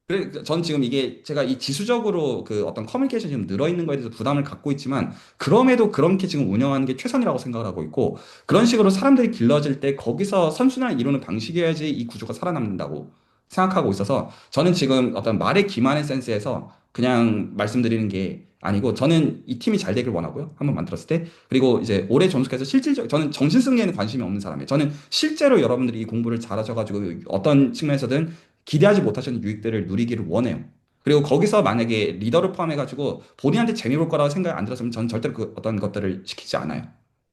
그래, 전 지금 이게 제가 이 지수적으로 그 어떤 커뮤니케이션이 좀 늘어있는 거에 대해서 부담을 갖고 있지만, 그럼에도 그렇게 지금 운영하는 게 최선이라고 생각을 하고 있고, 그런 식으로 사람들이 길러질 때 거기서 선순환을 이루는 방식이어야지 이 구조가 살아남는다고 생각하고 있어서, 저는 지금 어떤 말의 기만의 센스에서 그냥 말씀드리는 게 아니고, 저는 이 팀이 잘 되길 원하고요. 한번 만들었을 때. 그리고 이제 올해 점수에서 실질적, 저는 정신 승리에는 관심이 없는 사람이에요. 저는 실제로 여러분들이 이 공부를 잘하셔가지고 어떤 측면에서든 기대하지 못하시는 유익들을 누리기를 원해요. 그리고 거기서 만약에 리더를 포함해가지고 본인한테 재미볼 거라고 생각이 안 들었으면 전 절대로 그 어떤 것들을 시키지 않아요.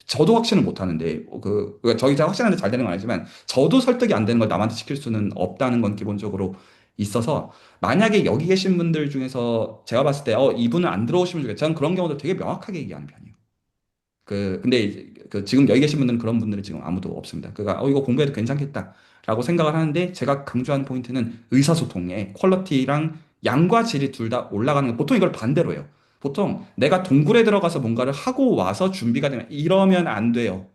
저도 확신을 못 하는데, 그러니까 제가 확신하는데 잘 되는 건 아니지만, 저도 설득이 안 되는 걸 남한테 시킬 수는 없다는 건 기본적으로 있어서, 만약에 여기 계신 분들 중에서 제가 봤을 때, 이분은 안 들어오시면 좋겠다. 저는 그런 경우도 되게 명확하게 얘기하는 편이에요. 근데 이제 지금 여기 계신 분들은 그런 분들은 지금 아무도 없습니다. 그러니까 이거 공부해도 괜찮겠다라고 생각을 하는데 제가 강조하는 포인트는 의사소통의 퀄리티랑 양과 질이 둘 다 올라가는 거. 보통 이걸 반대로 해요. 보통 내가 동굴에 들어가서 뭔가를 하고 와서 준비가 되면 이러면 안 돼요.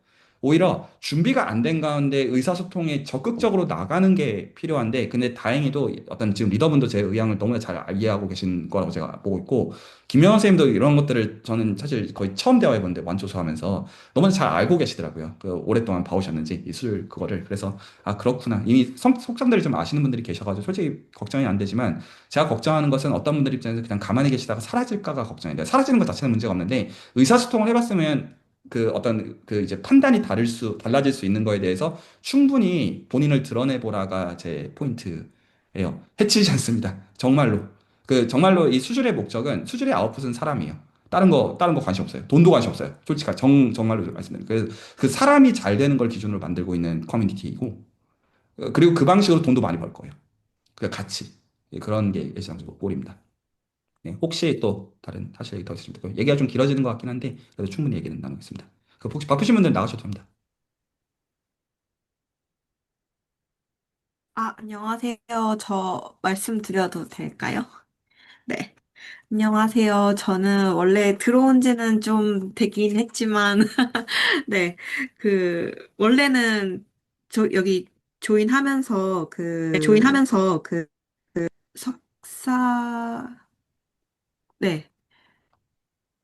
오히려 준비가 안 된 가운데 의사소통에 적극적으로 나가는 게 필요한데 근데 다행히도 어떤 지금 리더분도 제 의향을 너무나 잘 이해하고 계신 거라고 제가 보고 있고 김영환 선생님도 이런 것들을 저는 사실 거의 처음 대화해봤는데 완초수 하면서 너무 잘 알고 계시더라고요. 오랫동안 봐오셨는지 이 술 그거를 그래서 아 그렇구나 이미 속성들을 좀 아시는 분들이 계셔가지고 솔직히 걱정이 안 되지만 제가 걱정하는 것은 어떤 분들 입장에서 그냥 가만히 계시다가 사라질까가 걱정이 돼요. 사라지는 것 자체는 문제가 없는데 의사소통을 해봤으면 그 어떤 그 이제 판단이 달라질 수 있는 거에 대해서 충분히 본인을 드러내 보라가 제 포인트예요. 해치지 않습니다. 정말로. 정말로 이 수술의 목적은 수술의 아웃풋은 사람이에요. 다른 거 관심 없어요. 돈도 관심 없어요. 솔직히 정말로 말씀드립니다. 그 사람이 잘 되는 걸 기준으로 만들고 있는 커뮤니티이고, 그리고 그 방식으로 돈도 많이 벌 거예요. 같이. 그런 게 일상적으로 꼴입니다. 네, 혹시 또 다른 사실 얘기 더 있으시면 되고요. 얘기가 좀 길어지는 것 같긴 한데, 그래도 충분히 얘기는 나누겠습니다. 혹시 바쁘신 분들 나가셔도 됩니다. 아, 안녕하세요. 저 말씀드려도 될까요? 네. 안녕하세요. 저는 원래 들어온 지는 좀 되긴 했지만, 네. 원래는 여기 조인하면서 그, 석사, 네.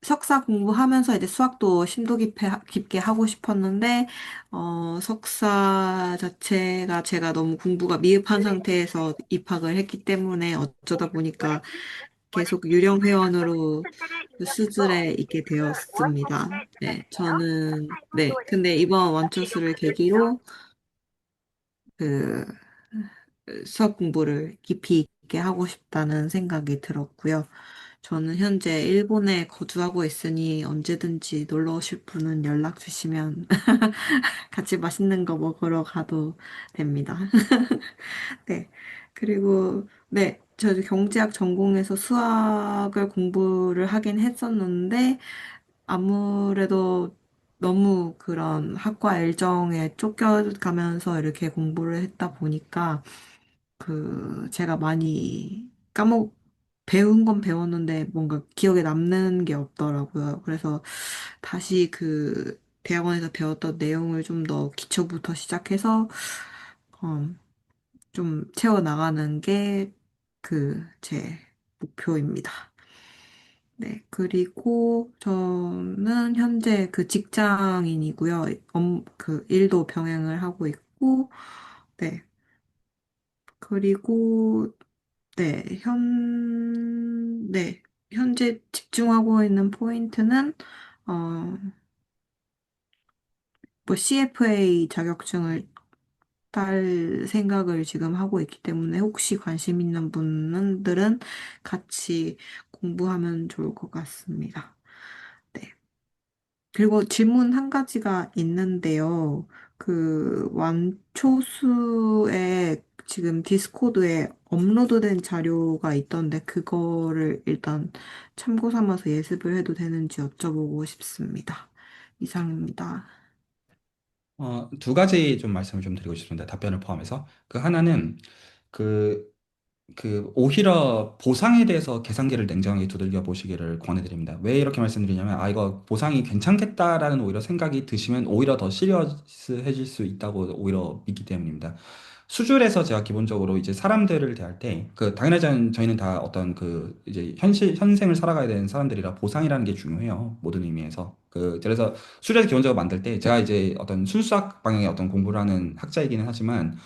석사 공부하면서 이제 수학도 심도 깊게 하고 싶었는데, 석사 자체가 제가 너무 공부가 미흡한 상태에서 입학을 했기 때문에 어쩌다 보니까 계속 유령 회원으로 그 수술에 있게 되었습니다. 네, 네, 근데 이번 완초수를 계기로 그 수학 공부를 깊이 있게 하고 싶다는 생각이 들었고요. 저는 현재 일본에 거주하고 있으니 언제든지 놀러 오실 분은 연락 주시면 같이 맛있는 거 먹으러 가도 됩니다. 네. 그리고, 네. 저 경제학 전공에서 수학을 공부를 하긴 했었는데, 아무래도 너무 그런 학과 일정에 쫓겨가면서 이렇게 공부를 했다 보니까, 제가 많이 배운 건 배웠는데 뭔가 기억에 남는 게 없더라고요. 그래서 다시 대학원에서 배웠던 내용을 좀 더 기초부터 시작해서, 어, 좀 채워나가는 게 제 목표입니다. 네, 그리고 저는 현재 직장인이고요. 일도 병행을 하고 있고, 네, 그리고 네, 네, 현재 집중하고 있는 포인트는, 어, CFA 자격증을 딸 생각을 지금 하고 있기 때문에 혹시 관심 있는 분들은 같이 공부하면 좋을 것 같습니다. 네. 그리고 질문 한 가지가 있는데요. 완초수에 지금 디스코드에 업로드된 자료가 있던데 그거를 일단 참고 삼아서 예습을 해도 되는지 여쭤보고 싶습니다. 이상입니다. 두 가지 좀 말씀을 좀 드리고 싶습니다. 답변을 포함해서. 그 하나는 그 오히려 보상에 대해서 계산기를 냉정하게 두들겨 보시기를 권해드립니다. 왜 이렇게 말씀드리냐면, 이거 보상이 괜찮겠다라는 오히려 생각이 드시면 오히려 더 시리어스해질 수 있다고 오히려 믿기 때문입니다. 수술에서 제가 기본적으로 이제 사람들을 대할 때, 당연하지 저희는 다 어떤 이제 현생을 살아가야 되는 사람들이라 보상이라는 게 중요해요. 모든 의미에서. 그래서 수술에서 기본적으로 만들 때, 제가 이제 어떤 순수학 방향의 어떤 공부를 하는 학자이기는 하지만,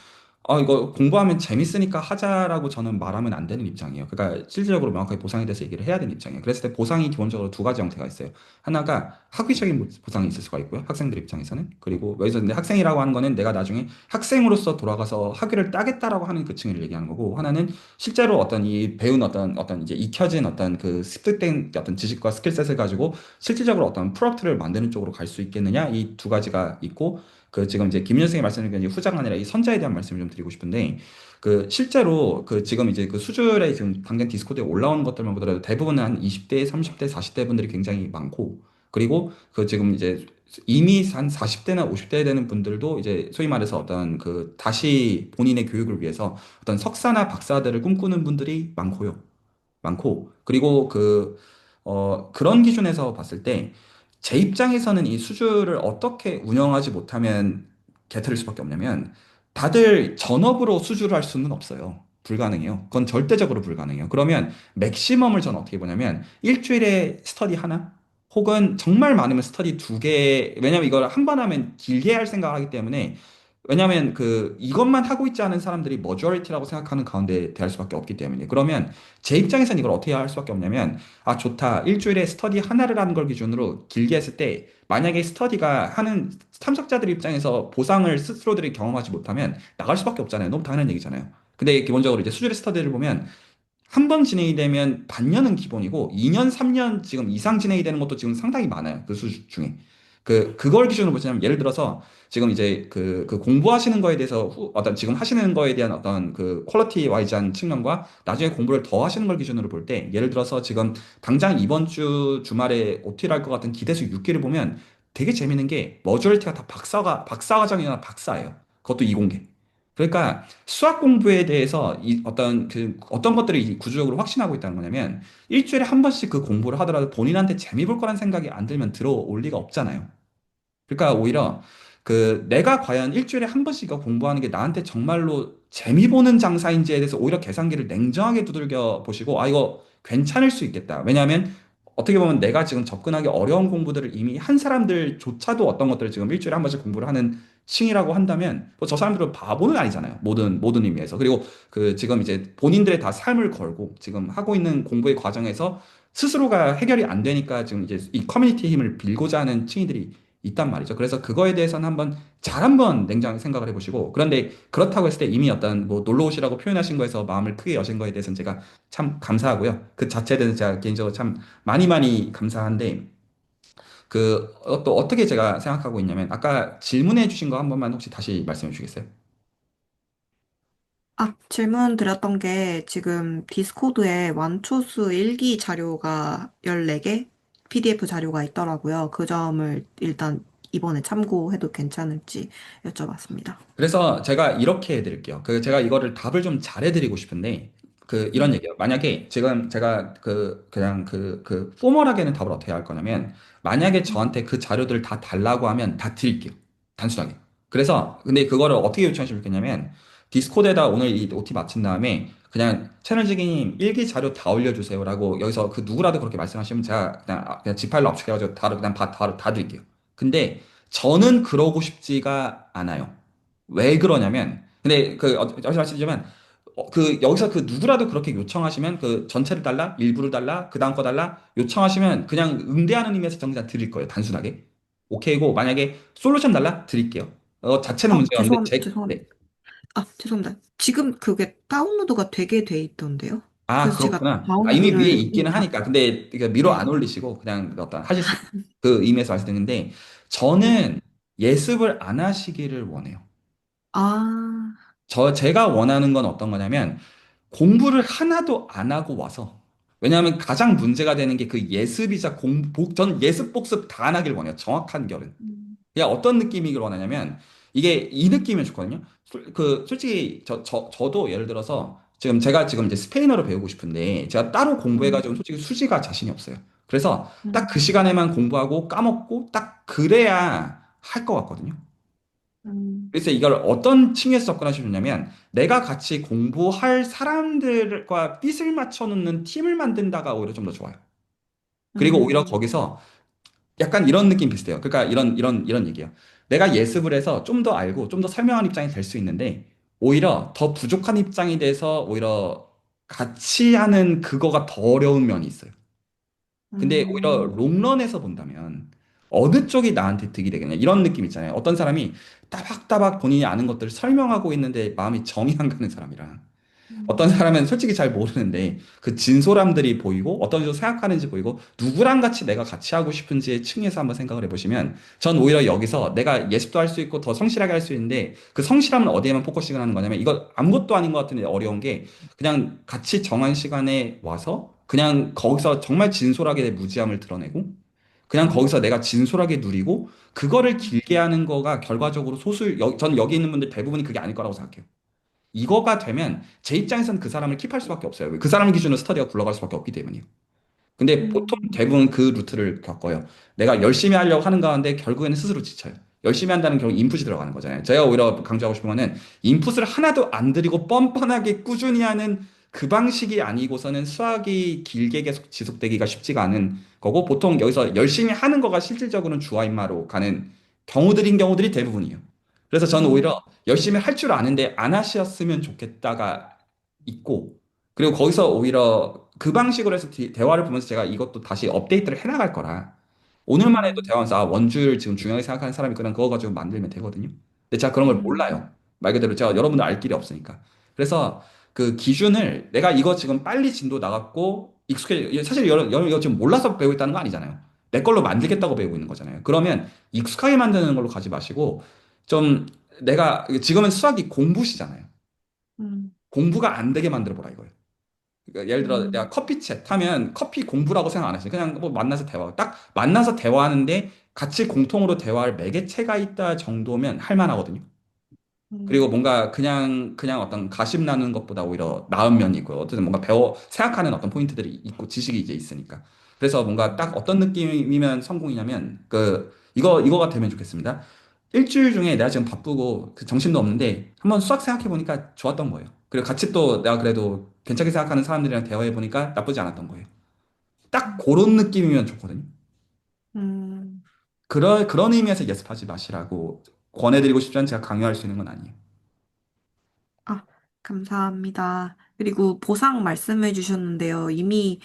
이거 공부하면 재밌으니까 하자라고 저는 말하면 안 되는 입장이에요. 그러니까 실질적으로 명확하게 보상에 대해서 얘기를 해야 되는 입장이에요. 그랬을 때 보상이 기본적으로 두 가지 형태가 있어요. 하나가 학위적인 보상이 있을 수가 있고요. 학생들 입장에서는. 그리고 여기서 근데 학생이라고 하는 거는 내가 나중에 학생으로서 돌아가서 학위를 따겠다라고 하는 그 층을 얘기하는 거고, 하나는 실제로 어떤 이 배운 어떤 이제 익혀진 어떤 습득된 어떤 지식과 스킬셋을 가지고 실질적으로 어떤 프로덕트를 만드는 쪽으로 갈 수 있겠느냐, 이 두 가지가 있고, 지금 이제 김윤 선생님 말씀드린 게 이제 후자가 아니라 이 선자에 대한 말씀을 좀 드리고 싶은데, 실제로 지금 이제 수준에 지금 당장 디스코드에 올라오는 것들만 보더라도 대부분은 한 20대, 30대, 40대 분들이 굉장히 많고, 그리고 지금 이제 이미 한 40대나 50대 되는 분들도 이제 소위 말해서 어떤 다시 본인의 교육을 위해서 어떤 석사나 박사들을 꿈꾸는 분들이 많고, 그리고 그런 기준에서 봤을 때, 제 입장에서는 이 수주를 어떻게 운영하지 못하면 개틀릴 수밖에 없냐면, 다들 전업으로 수주를 할 수는 없어요. 불가능해요. 그건 절대적으로 불가능해요. 그러면 맥시멈을 저는 어떻게 보냐면, 일주일에 스터디 하나? 혹은 정말 많으면 스터디 두 개, 왜냐면 이걸 한 번 하면 길게 할 생각을 하기 때문에, 왜냐면 이것만 하고 있지 않은 사람들이 머저리티라고 생각하는 가운데 대할 수밖에 없기 때문에. 그러면 제 입장에서는 이걸 어떻게 할 수밖에 없냐면, 좋다. 일주일에 스터디 하나를 하는 걸 기준으로 길게 했을 때, 만약에 스터디가 하는 참석자들 입장에서 보상을 스스로들이 경험하지 못하면 나갈 수밖에 없잖아요. 너무 당연한 얘기잖아요. 근데 기본적으로 이제 수주의 스터디를 보면 한 번 진행이 되면 반년은 기본이고 2년, 3년 지금 이상 진행이 되는 것도 지금 상당히 많아요. 그 수주 중에. 그걸 기준으로 보시면 예를 들어서 지금 이제 공부하시는 거에 대해서 어떤 지금 하시는 거에 대한 어떤 퀄리티 와이즈한 측면과 나중에 공부를 더 하시는 걸 기준으로 볼 때, 예를 들어서 지금 당장 이번 주 주말에 OT를 할 것 같은 기대수 6기를 보면 되게 재밌는 게 머저리티가 다 박사과정이나 박사예요. 그것도 이공계. 그러니까 수학 공부에 대해서 어떤 것들을 구조적으로 확신하고 있다는 거냐면, 일주일에 한 번씩 그 공부를 하더라도 본인한테 재미 볼 거란 생각이 안 들면 들어올 리가 없잖아요. 그러니까 오히려 내가 과연 일주일에 한 번씩 이거 공부하는 게 나한테 정말로 재미 보는 장사인지에 대해서 오히려 계산기를 냉정하게 두들겨 보시고, 이거 괜찮을 수 있겠다. 왜냐하면 어떻게 보면 내가 지금 접근하기 어려운 공부들을 이미 한 사람들조차도 어떤 것들을 지금 일주일에 한 번씩 공부를 하는 층이라고 한다면 뭐 저 사람들은 바보는 아니잖아요. 모든 의미에서. 그리고 그 지금 이제 본인들의 다 삶을 걸고 지금 하고 있는 공부의 과정에서 스스로가 해결이 안 되니까 지금 이제 이 커뮤니티의 힘을 빌고자 하는 층이들이 있단 말이죠. 그래서 그거에 대해서는 한번 냉정하게 생각을 해보시고, 그런데 그렇다고 했을 때 이미 어떤 뭐 놀러 오시라고 표현하신 거에서 마음을 크게 여신 거에 대해서는 제가 참 감사하고요. 그 자체에 대해서 제가 개인적으로 참 많이 많이 감사한데, 또 어떻게 제가 생각하고 있냐면, 아까 질문해 주신 거 한 번만 혹시 다시 말씀해 주시겠어요? 아, 질문 드렸던 게 지금 디스코드에 완초수 일기 자료가 14개 PDF 자료가 있더라고요. 그 점을 일단 이번에 참고해도 괜찮을지 여쭤봤습니다. 그래서 제가 이렇게 해드릴게요. 제가 이거를 답을 좀 잘해드리고 싶은데, 이런 음, 얘기예요. 만약에 지금 제가 그냥 포멀하게는 답을 어떻게 할 거냐면, 만약에 저한테 그 자료들을 다 달라고 하면 다 드릴게요. 단순하게. 그래서, 근데 그거를 어떻게 요청하시면 좋겠냐면, 디스코드에다 오늘 이 OT 마친 다음에, 그냥 채널지기님 일기 자료 다 올려주세요라고 여기서 그 누구라도 그렇게 말씀하시면 제가 그냥 지파일로 압축해가지고 다 드릴게요. 근데 저는 그러고 싶지가 않아요. 왜 그러냐면, 근데 여기서 말씀드리자면, 여기서 그 누구라도 그렇게 요청하시면 그 전체를 달라, 일부를 달라, 그 다음 거 달라 요청하시면 그냥 응대하는 의미에서 저는 그냥 드릴 거예요. 단순하게. 오케이고, 만약에 솔루션 달라 드릴게요. 자체는 문제가 없는데 죄송합니다. 네. 아, 죄송합니다. 지금 그게 다운로드가 되게 돼 있던데요? 아, 그래서 제가 그렇구나. 이미 위에 다운로드를 있기는 하니까. 근데 위로 네. 안 올리시고 그냥 어떤 하실 수 있는 그 의미에서 말씀드리는데, 네. 저는 예습을 안 하시기를 원해요. 아, 제가 원하는 건 어떤 거냐면, 공부를 하나도 안 하고 와서, 왜냐하면 가장 문제가 되는 게 그 예습이자 전 예습 복습 다 안 하길 원해요. 정확한 결은. 음, 그냥 어떤 느낌이길 원하냐면, 이게 이 느낌이면 좋거든요. 솔직히 저도 예를 들어서 제가 지금 이제 스페인어를 배우고 싶은데, 제가 따로 공부해가지고 음, 솔직히 수지가 자신이 없어요. 그래서 딱 그 음, 시간에만 공부하고 까먹고 딱 그래야 할 것 같거든요. 음, 그래서 이걸 어떤 층에서 접근하시냐면, 내가 같이 공부할 사람들과 핏을 맞춰 놓는 팀을 만든다가 오히려 좀 더 좋아요. 그리고 오히려 음, 거기서 약간 이런 느낌 비슷해요. 그러니까 이런 얘기예요. 내가 예습을 해서 좀 더 알고 좀 더 설명한 입장이 될 수 있는데, 오히려 더 부족한 입장이 돼서 오히려 같이 하는 그거가 더 어려운 면이 있어요. 근데 오히려 음, 롱런에서 본다면 어느 쪽이 나한테 득이 되겠냐 이런 느낌 있잖아요. 어떤 사람이 따박따박 본인이 아는 것들을 설명하고 있는데 마음이 정이 안 가는 사람이랑, 어떤 사람은 솔직히 잘 모르는데 그 진솔함들이 보이고 어떤 식으로 생각하는지 보이고 누구랑 내가 같이 하고 싶은지의 층에서 한번 생각을 해보시면, 전 오히려 여기서 내가 예습도 할 수 있고 더 성실하게 할 수 있는데, 그 성실함은 어디에만 포커싱을 하는 거냐면, 이거 아무것도 아닌 것 같은데 어려운 게, 그냥 같이 정한 시간에 와서 그냥 거기서 정말 진솔하게 내 무지함을 드러내고 그냥 거기서 내가 진솔하게 누리고 그거를 길게 하는 거가 결과적으로 저는 여기 있는 분들 대부분이 그게 아닐 거라고 생각해요. 이거가 되면 제 입장에서는 그 사람을 킵할 수밖에 없어요. 그 사람 기준으로 스터디가 굴러갈 수밖에 없기 때문이에요. 근데 보통 음, 대부분 그 루트를 겪어요. 내가 열심히 하려고 하는 가운데 결국에는 스스로 지쳐요. 열심히 한다는 결국 인풋이 들어가는 거잖아요. 제가 오히려 강조하고 싶은 거는, 인풋을 하나도 안 들이고 뻔뻔하게 꾸준히 하는 그 방식이 아니고서는 수학이 길게 계속 지속되기가 쉽지가 않은 거고, 보통 여기서 열심히 하는 거가 실질적으로는 주화인마로 가는 경우들이 대부분이에요. 그래서 저는 오히려 열심히 할 줄 아는데 안 하셨으면 좋겠다가 있고, 그리고 거기서 오히려 그 방식으로 해서 대화를 보면서 제가 이것도 다시 업데이트를 해나갈 거라. 오늘만 해도 음, 대화하면서 원줄 지금 중요하게 생각하는 사람이 있거나 그거 가지고 만들면 되거든요. 근데 제가 그런 걸 음, 몰라요. 말 그대로 제가 여러분들 알 길이 없으니까. 그래서 그 기준을, 내가 이거 지금 빨리 진도 나갔고 사실 여러분 이거 지금 몰라서 배우고 있다는 거 아니잖아요. 내 걸로 만들겠다고 배우고 있는 거잖아요. 그러면 익숙하게 만드는 걸로 가지 마시고, 좀 내가 지금은 수학이 공부시잖아요. 음, 공부가 안 되게 만들어 보라 이거예요. 그러니까 예를 들어 내가 음, 커피 챗 하면 커피 공부라고 생각 안 했어요. 그냥 뭐 만나서 대화. 딱 만나서 대화하는데 같이 공통으로 대화할 매개체가 있다 정도면 할 만하거든요. 그리고 음, 뭔가 그냥 어떤 가심 나누는 것보다 오히려 나은 면이 있고요. 어쨌든 뭔가 생각하는 어떤 포인트들이 있고 지식이 이제 있으니까. 그래서 뭔가 딱 어떤 느낌이면 성공이냐면, 이거가 되면 좋겠습니다. 일주일 중에 내가 지금 바쁘고 정신도 없는데 한번 수학 생각해 보니까 좋았던 거예요. 그리고 같이 또 내가 그래도 괜찮게 생각하는 사람들이랑 대화해 보니까 나쁘지 않았던 거예요. 딱 그런 느낌이면 좋거든요. 음, 그런 의미에서 예습하지 마시라고 권해드리고 싶지만 제가 강요할 수 있는 건 아니에요. 아, 감사합니다. 그리고 보상 말씀해 주셨는데요. 이미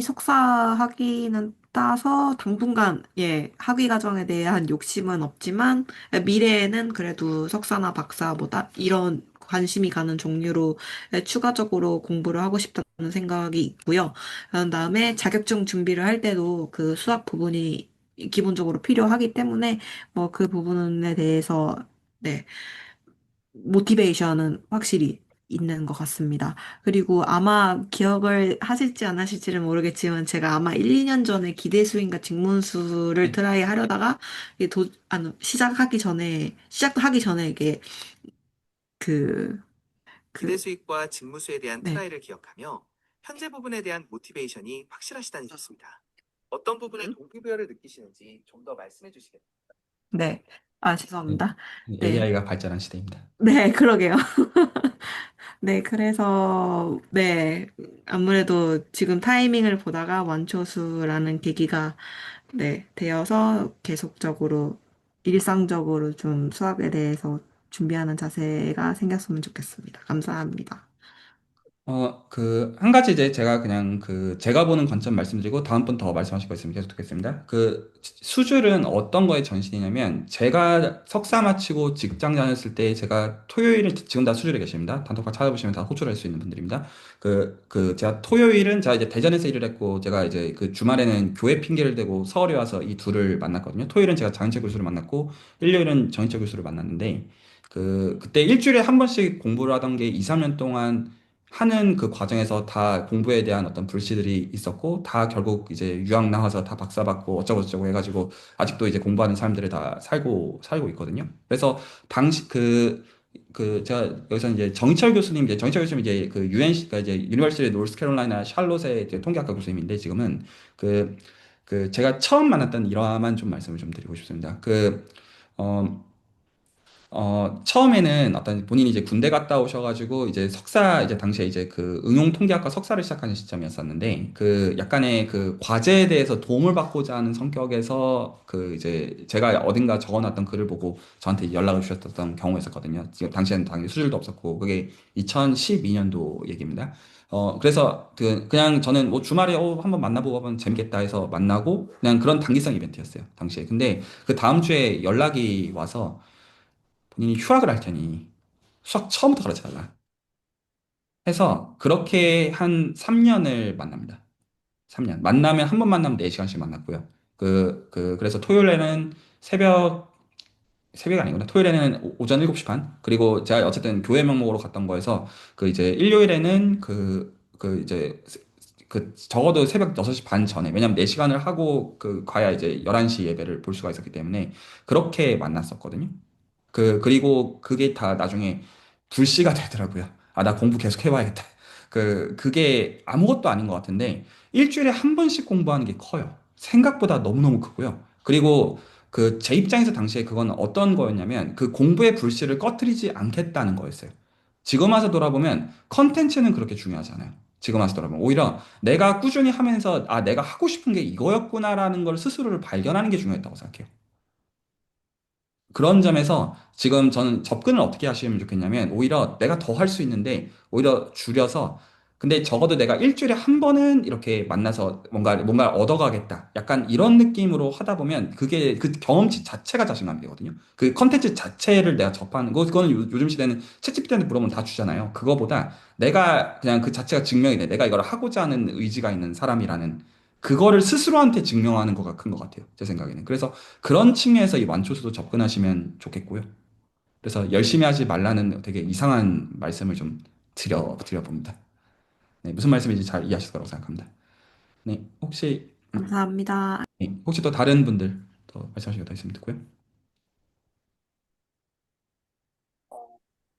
석사 학위는 따서 당분간, 예, 학위 과정에 대한 욕심은 없지만, 미래에는 그래도 석사나 박사보다 이런 관심이 가는 종류로 추가적으로 공부를 하고 싶다는 생각이 있고요. 그런 다음에 자격증 준비를 할 때도 그 수학 부분이 기본적으로 필요하기 때문에, 뭐 그 부분에 대해서, 네. 모티베이션은 확실히 있는 것 같습니다. 그리고 아마 기억을 하실지 안 하실지는 모르겠지만 제가 아마 1, 2년 전에 기대수인가 직문수를 네. 트라이 하려다가 이게 시작도 하기 전에 이게 그, 기대수익과 직무수에 대한 네. 트라이를 기억하며 현재 부분에 대한 모티베이션이 확실하시다니 좋습니다. 어떤 부분에 동기부여를 느끼시는지 좀 더 말씀해 주시겠나요? 네. 아, 죄송합니다. 네. AI가 발전한 시대입니다. 네, 그러게요. 네, 그래서, 네, 아무래도 지금 타이밍을 보다가 완초수라는 계기가, 네, 되어서 계속적으로, 일상적으로 좀 수학에 대해서 준비하는 자세가 생겼으면 좋겠습니다. 감사합니다. 한 가지 이제 제가 그냥 제가 보는 관점 말씀드리고 다음 분 더 말씀하실 거 있으면 계속 듣겠습니다. 수줄은 어떤 거에 전신이냐면 제가 석사 마치고 직장 다녔을 때 제가 토요일을 지금 다 수줄에 계십니다. 단톡방 찾아보시면 다 호출할 수 있는 분들입니다. 제가 토요일은 제가 이제 대전에서 일을 했고 제가 이제 그 주말에는 교회 핑계를 대고 서울에 와서 이 둘을 만났거든요. 토요일은 제가 장인철 교수를 만났고 일요일은 정인철 교수를 만났는데 그때 일주일에 한 번씩 공부를 하던 게 2, 3년 동안 하는 그 과정에서 다 공부에 대한 어떤 불씨들이 있었고, 다 결국 이제 유학 나와서 다 박사 받고 어쩌고저쩌고 해가지고, 아직도 이제 공부하는 사람들이 다 살고 있거든요. 그래서 당시 제가 여기서 이제 정희철 교수님 이제 UNC, 그러니까 이제 유니버시티 노스캐롤라이나 샬롯의 이제 통계학과 교수님인데, 지금은 제가 처음 만났던 일화만 좀 말씀을 좀 드리고 싶습니다. 어, 처음에는 어떤 본인이 이제 군대 갔다 오셔가지고 이제 석사 이제 당시에 이제 응용 통계학과 석사를 시작하는 시점이었었는데 약간의 과제에 대해서 도움을 받고자 하는 성격에서 이제 제가 어딘가 적어놨던 글을 보고 저한테 연락을 주셨던 경우가 있었거든요. 지금 당시에는 당연히 수줄도 없었고 그게 2012년도 얘기입니다. 그래서 그냥 저는 뭐 주말에 한번 만나보고 하면 재밌겠다 해서 만나고 그냥 그런 단기성 이벤트였어요. 당시에. 근데 그 다음 주에 연락이 와서 본인이 휴학을 할 테니 수학 처음부터 가르쳐달라 해서 그렇게 한 3년을 만납니다. 3년. 만나면 한 번 만나면 4시간씩 만났고요. 그래서 토요일에는 새벽이 아니구나. 토요일에는 오전 7시 반. 그리고 제가 어쨌든 교회 명목으로 갔던 거에서 이제 일요일에는 이제 적어도 새벽 6시 반 전에. 왜냐면 4시간을 하고 가야 이제 11시 예배를 볼 수가 있었기 때문에 그렇게 만났었거든요. 그리고 그게 다 나중에 불씨가 되더라고요. 아, 나 공부 계속 해봐야겠다. 그게 아무것도 아닌 것 같은데, 일주일에 한 번씩 공부하는 게 커요. 생각보다 너무너무 크고요. 그리고 제 입장에서 당시에 그건 어떤 거였냐면, 그 공부의 불씨를 꺼트리지 않겠다는 거였어요. 지금 와서 돌아보면, 컨텐츠는 그렇게 중요하지 않아요. 지금 와서 돌아보면. 오히려 내가 꾸준히 하면서, 아, 내가 하고 싶은 게 이거였구나라는 걸 스스로를 발견하는 게 중요했다고 생각해요. 그런 점에서 지금 저는 접근을 어떻게 하시면 좋겠냐면 오히려 내가 더 할 수 있는데 오히려 줄여서 근데 적어도 내가 일주일에 한 번은 이렇게 만나서 뭔가 얻어가겠다. 약간 이런 느낌으로 하다 보면 그게 그 경험치 자체가 자신감이거든요. 그 컨텐츠 자체를 내가 접하는 거 그거는 요즘 시대는 챗GPT한테 물어보면 다 주잖아요. 그거보다 내가 그냥 그 자체가 증명이 돼. 내가 이걸 하고자 하는 의지가 있는 사람이라는 그거를 스스로한테 증명하는 거가 큰 것 같아요. 제 생각에는. 그래서 그런 측면에서 이 완초수도 접근하시면 좋겠고요. 그래서 열심히 하지 말라는 되게 이상한 말씀을 좀 드려봅니다. 네, 무슨 말씀인지 잘 이해하실 거라고 생각합니다. 네, 감사합니다. 혹시 또 다른 분들 더 말씀하시는 거 더 있으면 듣고요.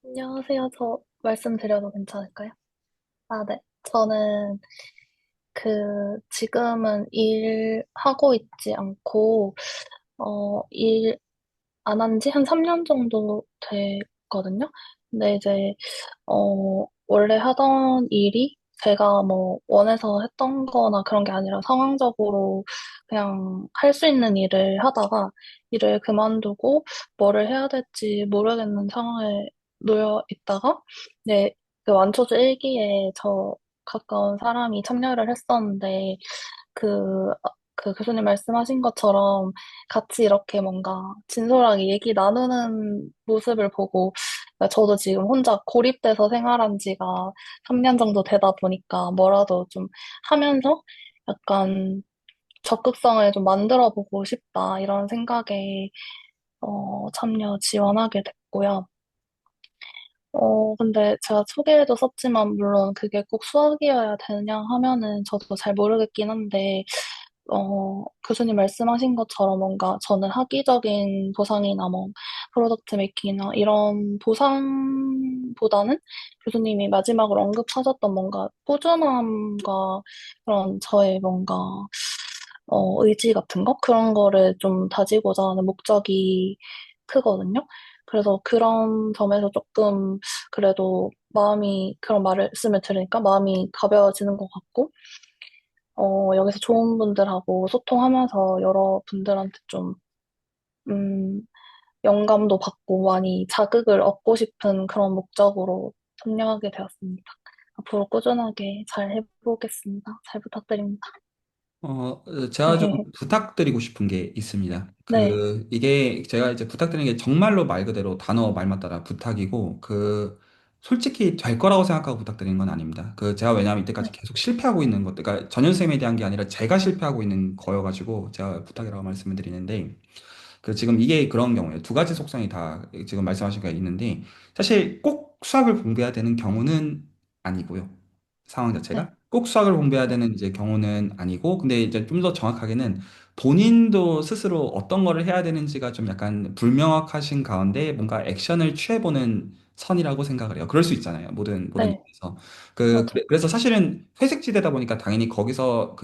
안녕하세요. 저 말씀드려도 괜찮을까요? 아, 네. 저는 지금은 일하고 있지 않고, 일 안 한 지 한 3년 정도 됐거든요. 근데 이제, 원래 하던 일이 제가 뭐 원해서 했던 거나 그런 게 아니라 상황적으로 그냥 할 수 있는 일을 하다가 일을 그만두고 뭐를 해야 될지 모르겠는 상황에 놓여 있다가 네, 그 완초주 일기에 저 가까운 사람이 참여를 했었는데 그, 그 교수님 말씀하신 것처럼 같이 이렇게 뭔가 진솔하게 얘기 나누는 모습을 보고 그러니까 저도 지금 혼자 고립돼서 생활한 지가 3년 정도 되다 보니까 뭐라도 좀 하면서 약간 적극성을 좀 만들어 보고 싶다 이런 생각에 참여 지원하게 됐고요. 근데 제가 소개에도 썼지만, 물론 그게 꼭 수학이어야 되냐 하면은 저도 잘 모르겠긴 한데, 교수님 말씀하신 것처럼 뭔가 저는 학위적인 보상이나 뭐, 프로덕트 메이킹이나 이런 보상보다는 교수님이 마지막으로 언급하셨던 뭔가 꾸준함과 그런 저의 뭔가, 의지 같은 거? 그런 거를 좀 다지고자 하는 목적이 크거든요. 그래서 그런 점에서 조금 그래도 마음이 그런 말씀을 들으니까 마음이 가벼워지는 것 같고 여기서 좋은 분들하고 소통하면서 여러분들한테 좀 음, 영감도 받고 많이 자극을 얻고 싶은 그런 목적으로 참여하게 되었습니다. 앞으로 꾸준하게 잘 해보겠습니다. 잘 부탁드립니다. 제가 좀 부탁드리고 싶은 게 있습니다. 네, 이게 제가 이제 부탁드리는 게 정말로 말 그대로 단어 말만 따라 부탁이고, 솔직히 될 거라고 생각하고 부탁드리는 건 아닙니다. 제가 왜냐하면 이때까지 네, 계속 실패하고 있는 것, 그러니까 전현쌤에 대한 게 아니라 제가 실패하고 있는 거여가지고 제가 부탁이라고 말씀을 드리는데, 지금 이게 그런 경우에요. 두 가지 속성이 다 지금 말씀하신 게 있는데, 사실 꼭 수학을 공부해야 되는 경우는 아니고요. 상황 네, 자체가. 꼭 수학을 공부해야 네, 되는 이제 경우는 아니고, 근데 이제 좀 더 정확하게는 본인도 스스로 어떤 거를 해야 되는지가 좀 약간 불명확하신 가운데 뭔가 액션을 취해보는 선이라고 생각을 해요. 그럴 수 있잖아요. 모든 네, 일에서. 맞아. 그래서 사실은 회색지대다 보니까 당연히 거기서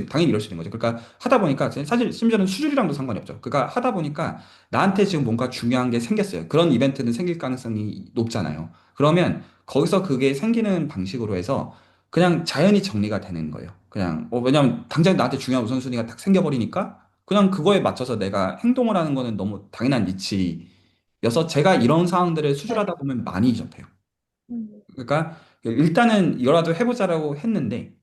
당연히 이럴 수 있는 거죠. 그러니까 하다 보니까 사실 심지어는 수준이랑도 상관이 없죠. 그러니까 하다 보니까 나한테 지금 뭔가 중요한 게 생겼어요. 그런 이벤트는 생길 가능성이 높잖아요. 그러면 거기서 그게 생기는 방식으로 해서 그냥 자연히 정리가 되는 거예요. 그냥 왜냐면 당장 나한테 중요한 우선순위가 딱 생겨버리니까 그냥 그거에 맞춰서 내가 행동을 하는 거는 너무 당연한 이치여서 제가 이런 상황들을 네, 수술하다 보면 많이 접해요. 음, 그러니까 일단은 이거라도 해보자라고 했는데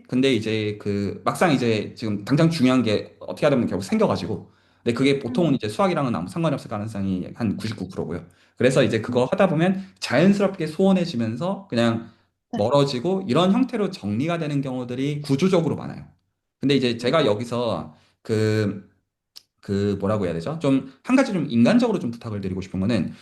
근데 이제 막상 이제 지금 당장 중요한 게 어떻게 하다 보면 결국 생겨가지고 근데 그게 보통은 음, 이제 수학이랑은 아무 상관이 없을 가능성이 한 99%고요. 그래서 이제 그거 음, 하다 보면 자연스럽게 소원해지면서 그냥 네, 멀어지고 이런 형태로 정리가 되는 경우들이 구조적으로 많아요. 근데 이제 제가 음, 여기서 뭐라고 해야 되죠? 좀 한 가지 좀 인간적으로 좀 부탁을 드리고 싶은 거는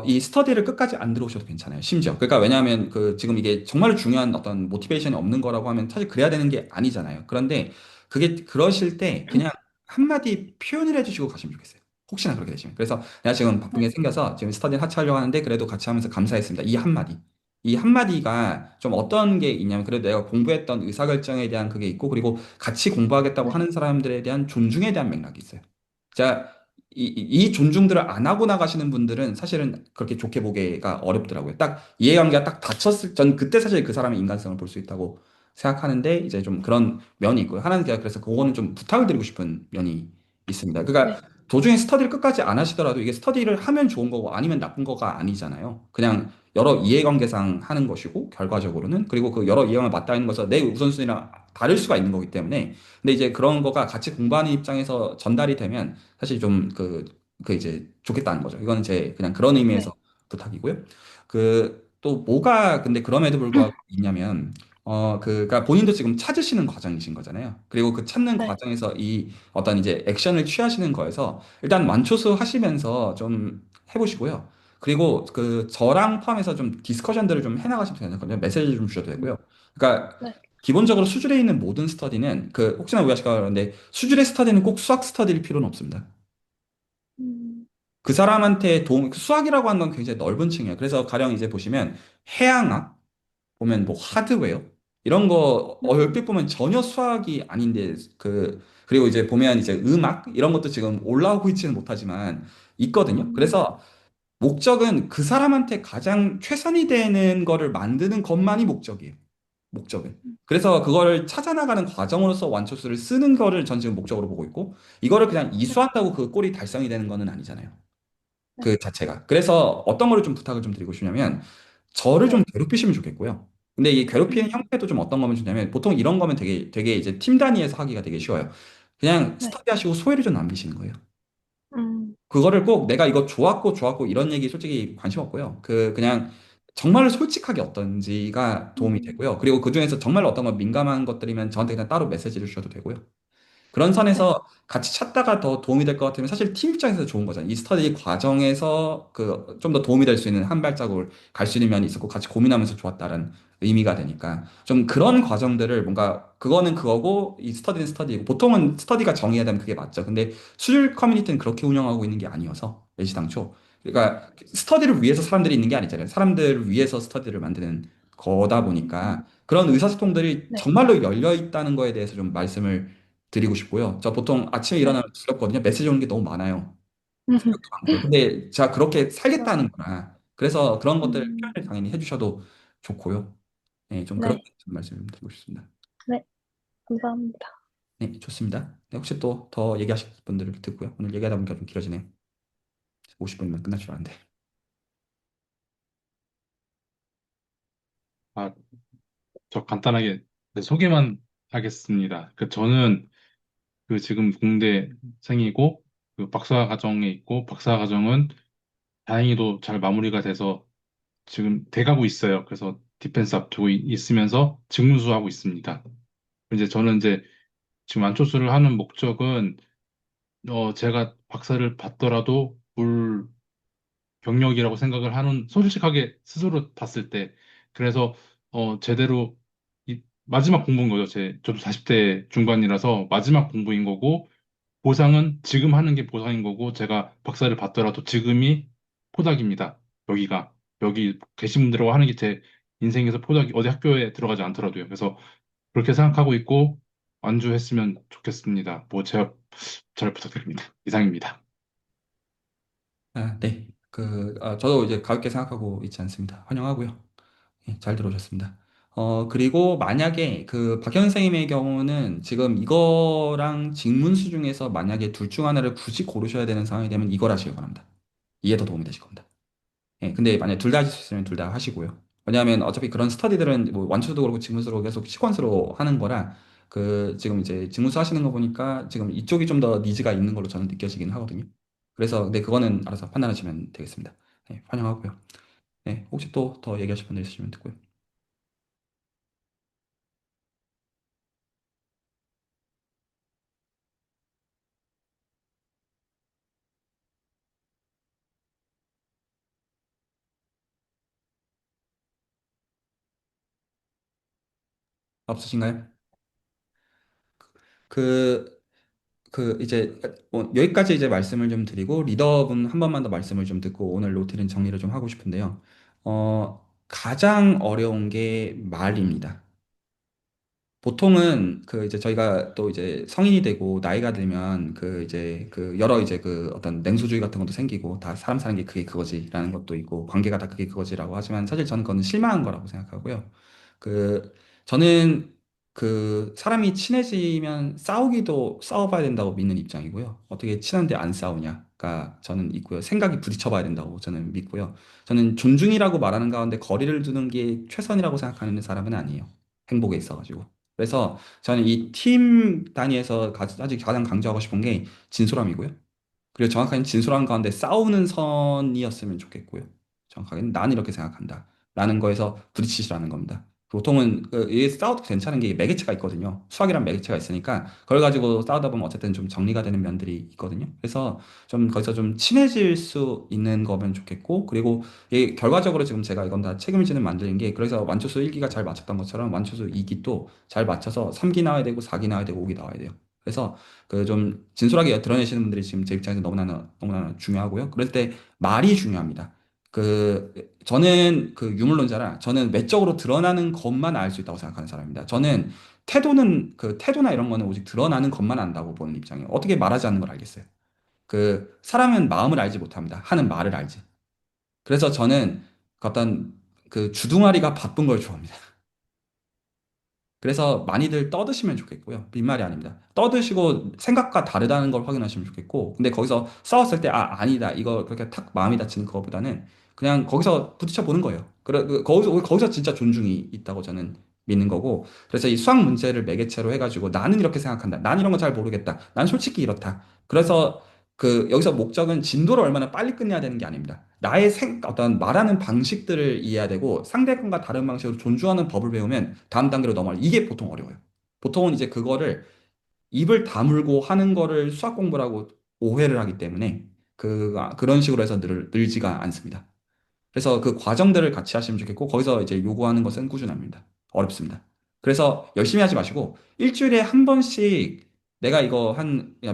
이 스터디를 끝까지 안 들어오셔도 괜찮아요. 심지어. 그러니까 왜냐하면 지금 이게 정말 중요한 어떤 모티베이션이 없는 거라고 하면 사실 그래야 되는 게 아니잖아요. 그런데 그게 그러실 때 그냥 한마디 표현을 해주시고 가시면 좋겠어요. 혹시나 그렇게 되시면. 그래서 내가 지금 바쁜 게 네, 생겨서 지금 스터디를 하차하려고 하는데 그래도 같이 하면서 감사했습니다. 이 한마디. 이 한마디가 좀 어떤 게 있냐면 그래도 내가 공부했던 의사결정에 대한 그게 있고 그리고 같이 공부하겠다고 네, 하는 사람들에 대한 존중에 대한 맥락이 있어요. 자, 이 존중들을 안 하고 나가시는 분들은 사실은 그렇게 좋게 보기가 어렵더라고요. 딱 이해관계가 딱 전 그때 사실 그 사람의 인간성을 볼 수 있다고 생각하는데 이제 좀 그런 면이 있고요. 하나는 제가 그래서 그거는 좀 부탁을 드리고 싶은 면이 있습니다. 그러니까 네, 도중에 스터디를 끝까지 안 하시더라도 이게 스터디를 하면 좋은 거고 아니면 나쁜 거가 아니잖아요. 그냥 여러 이해관계상 하는 것이고 결과적으로는 그리고 그 여러 이해관계 맞닿아 있는 것은 내 우선순위랑 다를 수가 있는 거기 때문에 근데 이제 그런 거가 같이 공부하는 입장에서 전달이 되면 사실 좀 이제 좋겠다는 거죠. 이거는 제 그냥 그런 의미에서 네, 부탁이고요. 또 뭐가 근데 그럼에도 불구하고 있냐면, 그러니까 본인도 지금 찾으시는 과정이신 거잖아요. 그리고 그 찾는 네, 과정에서 이 어떤 이제 액션을 취하시는 거에서 일단 완초수 하시면서 좀 해보시고요. 그리고 저랑 포함해서 좀 디스커션들을 좀 해나가시면 되거든요. 메시지 좀 주셔도 되고요. 그러니까 네, 기본적으로 수준에 있는 모든 스터디는 혹시나 오해하실까 그러는데 수준의 스터디는 꼭 수학 스터디일 필요는 없습니다. 음, 그 사람한테 수학이라고 하는 건 굉장히 넓은 층이에요. 그래서 가령 이제 보시면 해양학, 보면 뭐 하드웨어, 이런 거 얼핏 보면 전혀 수학이 아닌데, 그리고 이제 보면 이제 음악, 이런 것도 지금 올라오고 있지는 못하지만 있거든요. 음, 그래서 목적은 그 사람한테 가장 최선이 되는 거를 만드는 것만이 목적이에요. 목적은. 그래서 그거를 찾아나가는 과정으로서 완초수를 쓰는 거를 전 지금 목적으로 보고 있고, 이거를 그냥 네, 이수한다고 그 꼴이 달성이 되는 거는 아니잖아요. 네, 그 자체가. 그래서 어떤 거를 좀 부탁을 좀 드리고 싶냐면, 저를 좀 네, 괴롭히시면 좋겠고요. 근데 이 괴롭히는 음, 형태도 좀 어떤 거면 좋냐면, 보통 이런 거면 되게 이제 팀 단위에서 하기가 되게 쉬워요. 그냥 네, 스터디 하시고 소회를 좀 남기시는 거예요. 음, 그거를 꼭 내가 이거 좋았고 이런 얘기 솔직히 관심 없고요. 그냥 정말 솔직하게 어떤지가 도움이 음, 되고요. 그리고 그중에서 정말 어떤 건 민감한 것들이면 저한테 그냥 따로 메시지를 주셔도 되고요. 그런 네, 선에서 같이 찾다가 더 도움이 될 것 같으면 사실 팀 입장에서 좋은 거잖아요. 이 스터디 과정에서 그 좀 더 도움이 될 수 있는 한 발자국을 갈 수 있는 면이 있었고 같이 고민하면서 좋았다는 의미가 되니까 좀 그런 과정들을 뭔가 그거는 그거고 이 스터디는 스터디고 보통은 스터디가 정의해야 되면 그게 맞죠. 근데 수질 커뮤니티는 그렇게 운영하고 있는 게 아니어서 애시당초 그러니까 스터디를 위해서 사람들이 있는 게 아니잖아요. 사람들을 위해서 스터디를 만드는 거다 보니까 그런 의사소통들이 네, 정말로 열려 있다는 거에 대해서 좀 말씀을 드리고 싶고요. 저 보통 아침에 네, 일어나면 두렵거든요. 메시지 오는 게 너무 많아요. 음, 새벽도 많고요. 근데 제가 그렇게 어, 살겠다는 거라. 그래서 그런 것들 음, 표현을 당연히 해주셔도 좋고요. 네, 좀 그렇게 네, 좀 말씀 드리고 싶습니다. 네, 감사합니다. 네, 좋습니다. 네, 혹시 또 더 얘기하실 분들을 듣고요. 오늘 얘기하다 보니까 좀 길어지네요. 50분이면 끝날 줄 알았는데. 아, 저 간단하게 네, 소개만 하겠습니다. 저는 지금 공대생이고 박사 과정에 있고 박사 과정은 다행히도 잘 마무리가 돼서 지금 돼가고 있어요. 그래서 디펜스 앞두고 있으면서 직무수하고 있습니다. 이제 저는 이제 지금 안초수를 하는 목적은 제가 박사를 받더라도 볼 경력이라고 생각을 하는 솔직하게 스스로 봤을 때 그래서 제대로 마지막 공부인 거죠. 저도 40대 중반이라서 마지막 공부인 거고 보상은 지금 하는 게 보상인 거고 제가 박사를 받더라도 지금이 포닥입니다. 여기가 여기 계신 분들하고 하는 게 제 인생에서 포닥이 어디 학교에 들어가지 않더라도요. 그래서 그렇게 생각하고 있고 완주했으면 좋겠습니다. 뭐 제가 잘 부탁드립니다. 이상입니다. 아, 네. 저도 이제 가볍게 생각하고 있지 않습니다. 환영하고요. 예, 잘 들어오셨습니다. 그리고 만약에 그 박현 선생님의 경우는 지금 이거랑 직문수 중에서 만약에 둘 중 하나를 굳이 고르셔야 되는 상황이 되면 이걸 하시기 바랍니다. 이게 더 도움이 되실 겁니다. 예, 근데 만약에 둘 다 하실 수 있으면 둘 다 하시고요. 왜냐하면 어차피 그런 스터디들은 뭐 완투도 그렇고 직문수로 계속 시퀀스로 하는 거라 지금 이제 직문수 하시는 거 보니까 지금 이쪽이 좀 더 니즈가 있는 걸로 저는 느껴지긴 하거든요. 그래서 근데 그거는 알아서 판단하시면 되겠습니다. 네, 환영하고요. 네, 혹시 또 더 얘기하실 분들 있으시면 듣고요. 없으신가요? 그, 이제, 여기까지 이제 말씀을 좀 드리고, 리더분 한 번만 더 말씀을 좀 듣고, 오늘 로테는 정리를 좀 하고 싶은데요. 가장 어려운 게 말입니다. 보통은 이제 저희가 또 이제 성인이 되고 나이가 들면 이제 여러 이제 어떤 냉소주의 같은 것도 생기고 다 사람 사는 게 그게 그거지라는 것도 있고 관계가 다 그게 그거지라고 하지만 사실 저는 그건 실망한 거라고 생각하고요. 그 저는 사람이 친해지면 싸워봐야 된다고 믿는 입장이고요. 어떻게 친한데 안 싸우냐가 저는 있고요. 생각이 부딪혀봐야 된다고 저는 믿고요. 저는 존중이라고 말하는 가운데 거리를 두는 게 최선이라고 생각하는 사람은 아니에요. 행복에 있어가지고. 그래서 저는 이 팀 단위에서 아직 가장 강조하고 싶은 게 진솔함이고요. 그리고 정확한 진솔한 가운데 싸우는 선이었으면 좋겠고요. 정확하게 나는 이렇게 생각한다. 라는 거에서 부딪히시라는 겁니다. 보통은 이게 싸워도 괜찮은 게 매개체가 있거든요. 수학이란 매개체가 있으니까 그걸 가지고 싸우다 보면 어쨌든 좀 정리가 되는 면들이 있거든요. 그래서 좀 거기서 좀 친해질 수 있는 거면 좋겠고 그리고 이게 결과적으로 지금 제가 이건 다 책임지는 만드는 게 그래서 완초수 1기가 잘 맞췄던 것처럼 완초수 2기 또 잘 맞춰서 3기 나와야 되고 4기 나와야 되고 5기 나와야 돼요. 그래서 좀 진솔하게 드러내시는 분들이 지금 제 입장에서 너무나 중요하고요. 그럴 때 말이 중요합니다. 저는 유물론자라 저는 외적으로 드러나는 것만 알 수 있다고 생각하는 사람입니다. 저는 태도나 이런 거는 오직 드러나는 것만 안다고 보는 입장이에요. 어떻게 말하지 않는 걸 알겠어요? 사람은 마음을 알지 못합니다. 하는 말을 알지. 그래서 저는 어떤 그 주둥아리가 바쁜 걸 좋아합니다. 그래서 많이들 떠드시면 좋겠고요. 빈말이 아닙니다. 떠드시고 생각과 다르다는 걸 확인하시면 좋겠고, 근데 거기서 싸웠을 때, 아, 아니다. 이거 그렇게 탁 마음이 다치는 그거보다는 그냥 거기서 부딪혀 보는 거예요. 거기서 진짜 존중이 있다고 저는 믿는 거고, 그래서 이 수학 문제를 매개체로 해가지고 나는 이렇게 생각한다. 난 이런 거 잘 모르겠다. 난 솔직히 이렇다. 그래서 여기서 목적은 진도를 얼마나 빨리 끝내야 되는 게 아닙니다. 어떤 말하는 방식들을 이해해야 되고 상대방과 다른 방식으로 존중하는 법을 배우면 다음 단계로 넘어갈. 이게 보통 어려워요. 보통은 이제 그거를 입을 다물고 하는 거를 수학 공부라고 오해를 하기 때문에 그런 식으로 해서 늘지가 않습니다. 그래서 그 과정들을 같이 하시면 좋겠고, 거기서 이제 요구하는 것은 꾸준합니다. 어렵습니다. 그래서 열심히 하지 마시고, 일주일에 한 번씩 내가 이거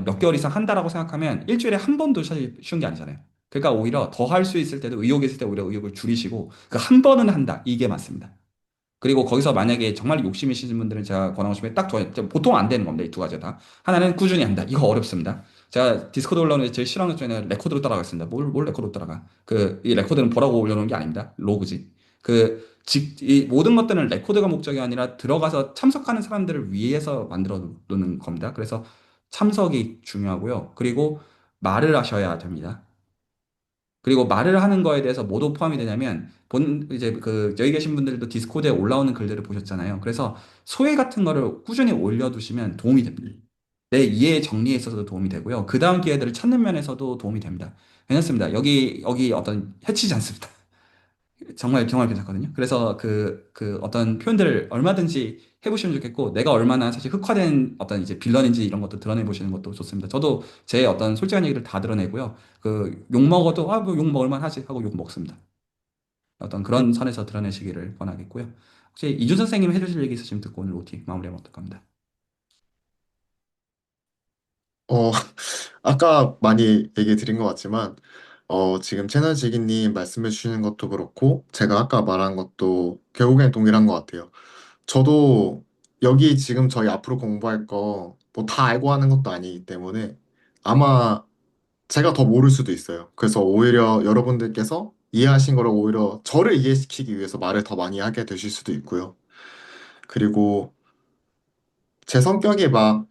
몇 개월 이상 한다라고 생각하면 일주일에 한 번도 사실 쉬운 게 아니잖아요. 그러니까 오히려 더 할 수 있을 때도 의욕이 있을 때 오히려 의욕을 줄이시고, 그 한 번은 한다. 이게 맞습니다. 그리고 거기서 만약에 정말 욕심 있으신 분들은 제가 권하고 싶은 게 딱 보통 안 되는 겁니다. 이 두 가지 다. 하나는 꾸준히 한다. 이거 어렵습니다. 제가 디스코드 올라오는 게 제일 싫어하는 것 중에 하나는 레코드로 따라가겠습니다. 뭘 레코드로 따라가? 이 레코드는 보라고 올려놓은 게 아닙니다. 로그지. 이 모든 것들은 레코드가 목적이 아니라 들어가서 참석하는 사람들을 위해서 만들어 놓는 겁니다. 그래서 참석이 중요하고요. 그리고 말을 하셔야 됩니다. 그리고 말을 하는 거에 대해서 뭐도 포함이 되냐면 이제 여기 계신 분들도 디스코드에 올라오는 글들을 보셨잖아요. 그래서 소회 같은 거를 꾸준히 올려두시면 도움이 됩니다. 내 이해 정리에 있어서도 도움이 되고요. 그 다음 기회들을 찾는 면에서도 도움이 됩니다. 괜찮습니다. 여기 어떤 해치지 않습니다. 정말 괜찮거든요. 그래서 어떤 표현들을 얼마든지 해보시면 좋겠고, 내가 얼마나 사실 흑화된 어떤 이제 빌런인지 이런 것도 드러내 보시는 것도 좋습니다. 저도 제 어떤 솔직한 얘기를 다 드러내고요. 욕 먹어도, 아, 뭐욕 먹을만 하지 하고 욕 먹습니다. 어떤 그런 선에서 드러내시기를 권하겠고요. 혹시 이준 선생님 해주실 얘기 있으시면 듣고 오늘 OT 마무리하면 어떨까 합니다. 어, 아까 많이 얘기 드린 것 같지만, 지금 채널지기님 말씀해 주시는 것도 그렇고, 제가 아까 말한 것도 결국엔 동일한 것 같아요. 저도 여기 지금 저희 앞으로 공부할 거 뭐 다 알고 하는 것도 아니기 때문에 아마 제가 더 모를 수도 있어요. 그래서 오히려 여러분들께서 이해하신 거를 오히려 저를 이해시키기 위해서 말을 더 많이 하게 되실 수도 있고요. 그리고 제 성격이 막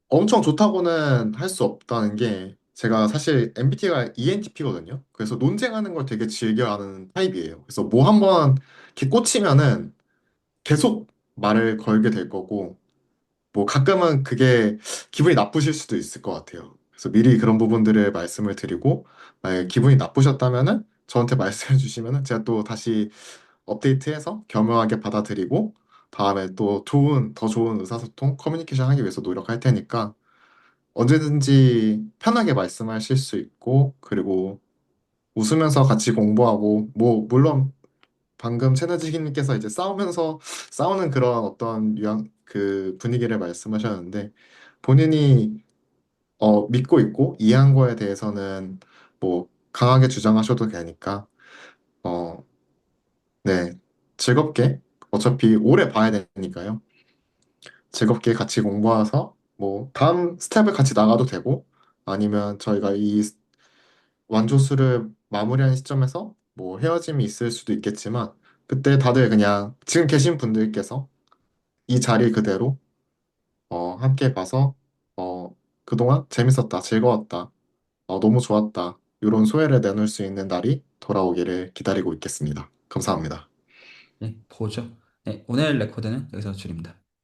엄청 좋다고는 할 수 없다는 게 제가 사실 MBTI가 ENTP거든요. 그래서 논쟁하는 걸 되게 즐겨하는 타입이에요. 그래서 뭐 한번 이렇게 꽂히면은 계속 말을 걸게 될 거고 뭐 가끔은 그게 기분이 나쁘실 수도 있을 것 같아요. 그래서 미리 그런 부분들을 말씀을 드리고 만약에 기분이 나쁘셨다면은 저한테 말씀해 주시면은 제가 또 다시 업데이트해서 겸허하게 받아들이고 다음에 또 더 좋은 의사소통, 커뮤니케이션 하기 위해서 노력할 테니까 언제든지 편하게 말씀하실 수 있고 그리고 웃으면서 같이 공부하고 뭐 물론 방금 채널지기님께서 이제 싸우는 그런 어떤 그 분위기를 말씀하셨는데 본인이 믿고 있고 이해한 거에 대해서는 뭐 강하게 주장하셔도 되니까 어, 네, 즐겁게 어차피 오래 봐야 되니까요. 즐겁게 같이 공부해서 뭐 다음 스텝을 같이 나가도 되고 아니면 저희가 이 완조수를 마무리하는 시점에서 뭐 헤어짐이 있을 수도 있겠지만 그때 다들 그냥 지금 계신 분들께서 이 자리 그대로 함께 봐서 그동안 재밌었다, 즐거웠다, 너무 좋았다 이런 소회를 나눌 수 있는 날이 돌아오기를 기다리고 있겠습니다. 감사합니다. 네, 보죠. 네, 오늘 레코드는 여기서 줄입니다.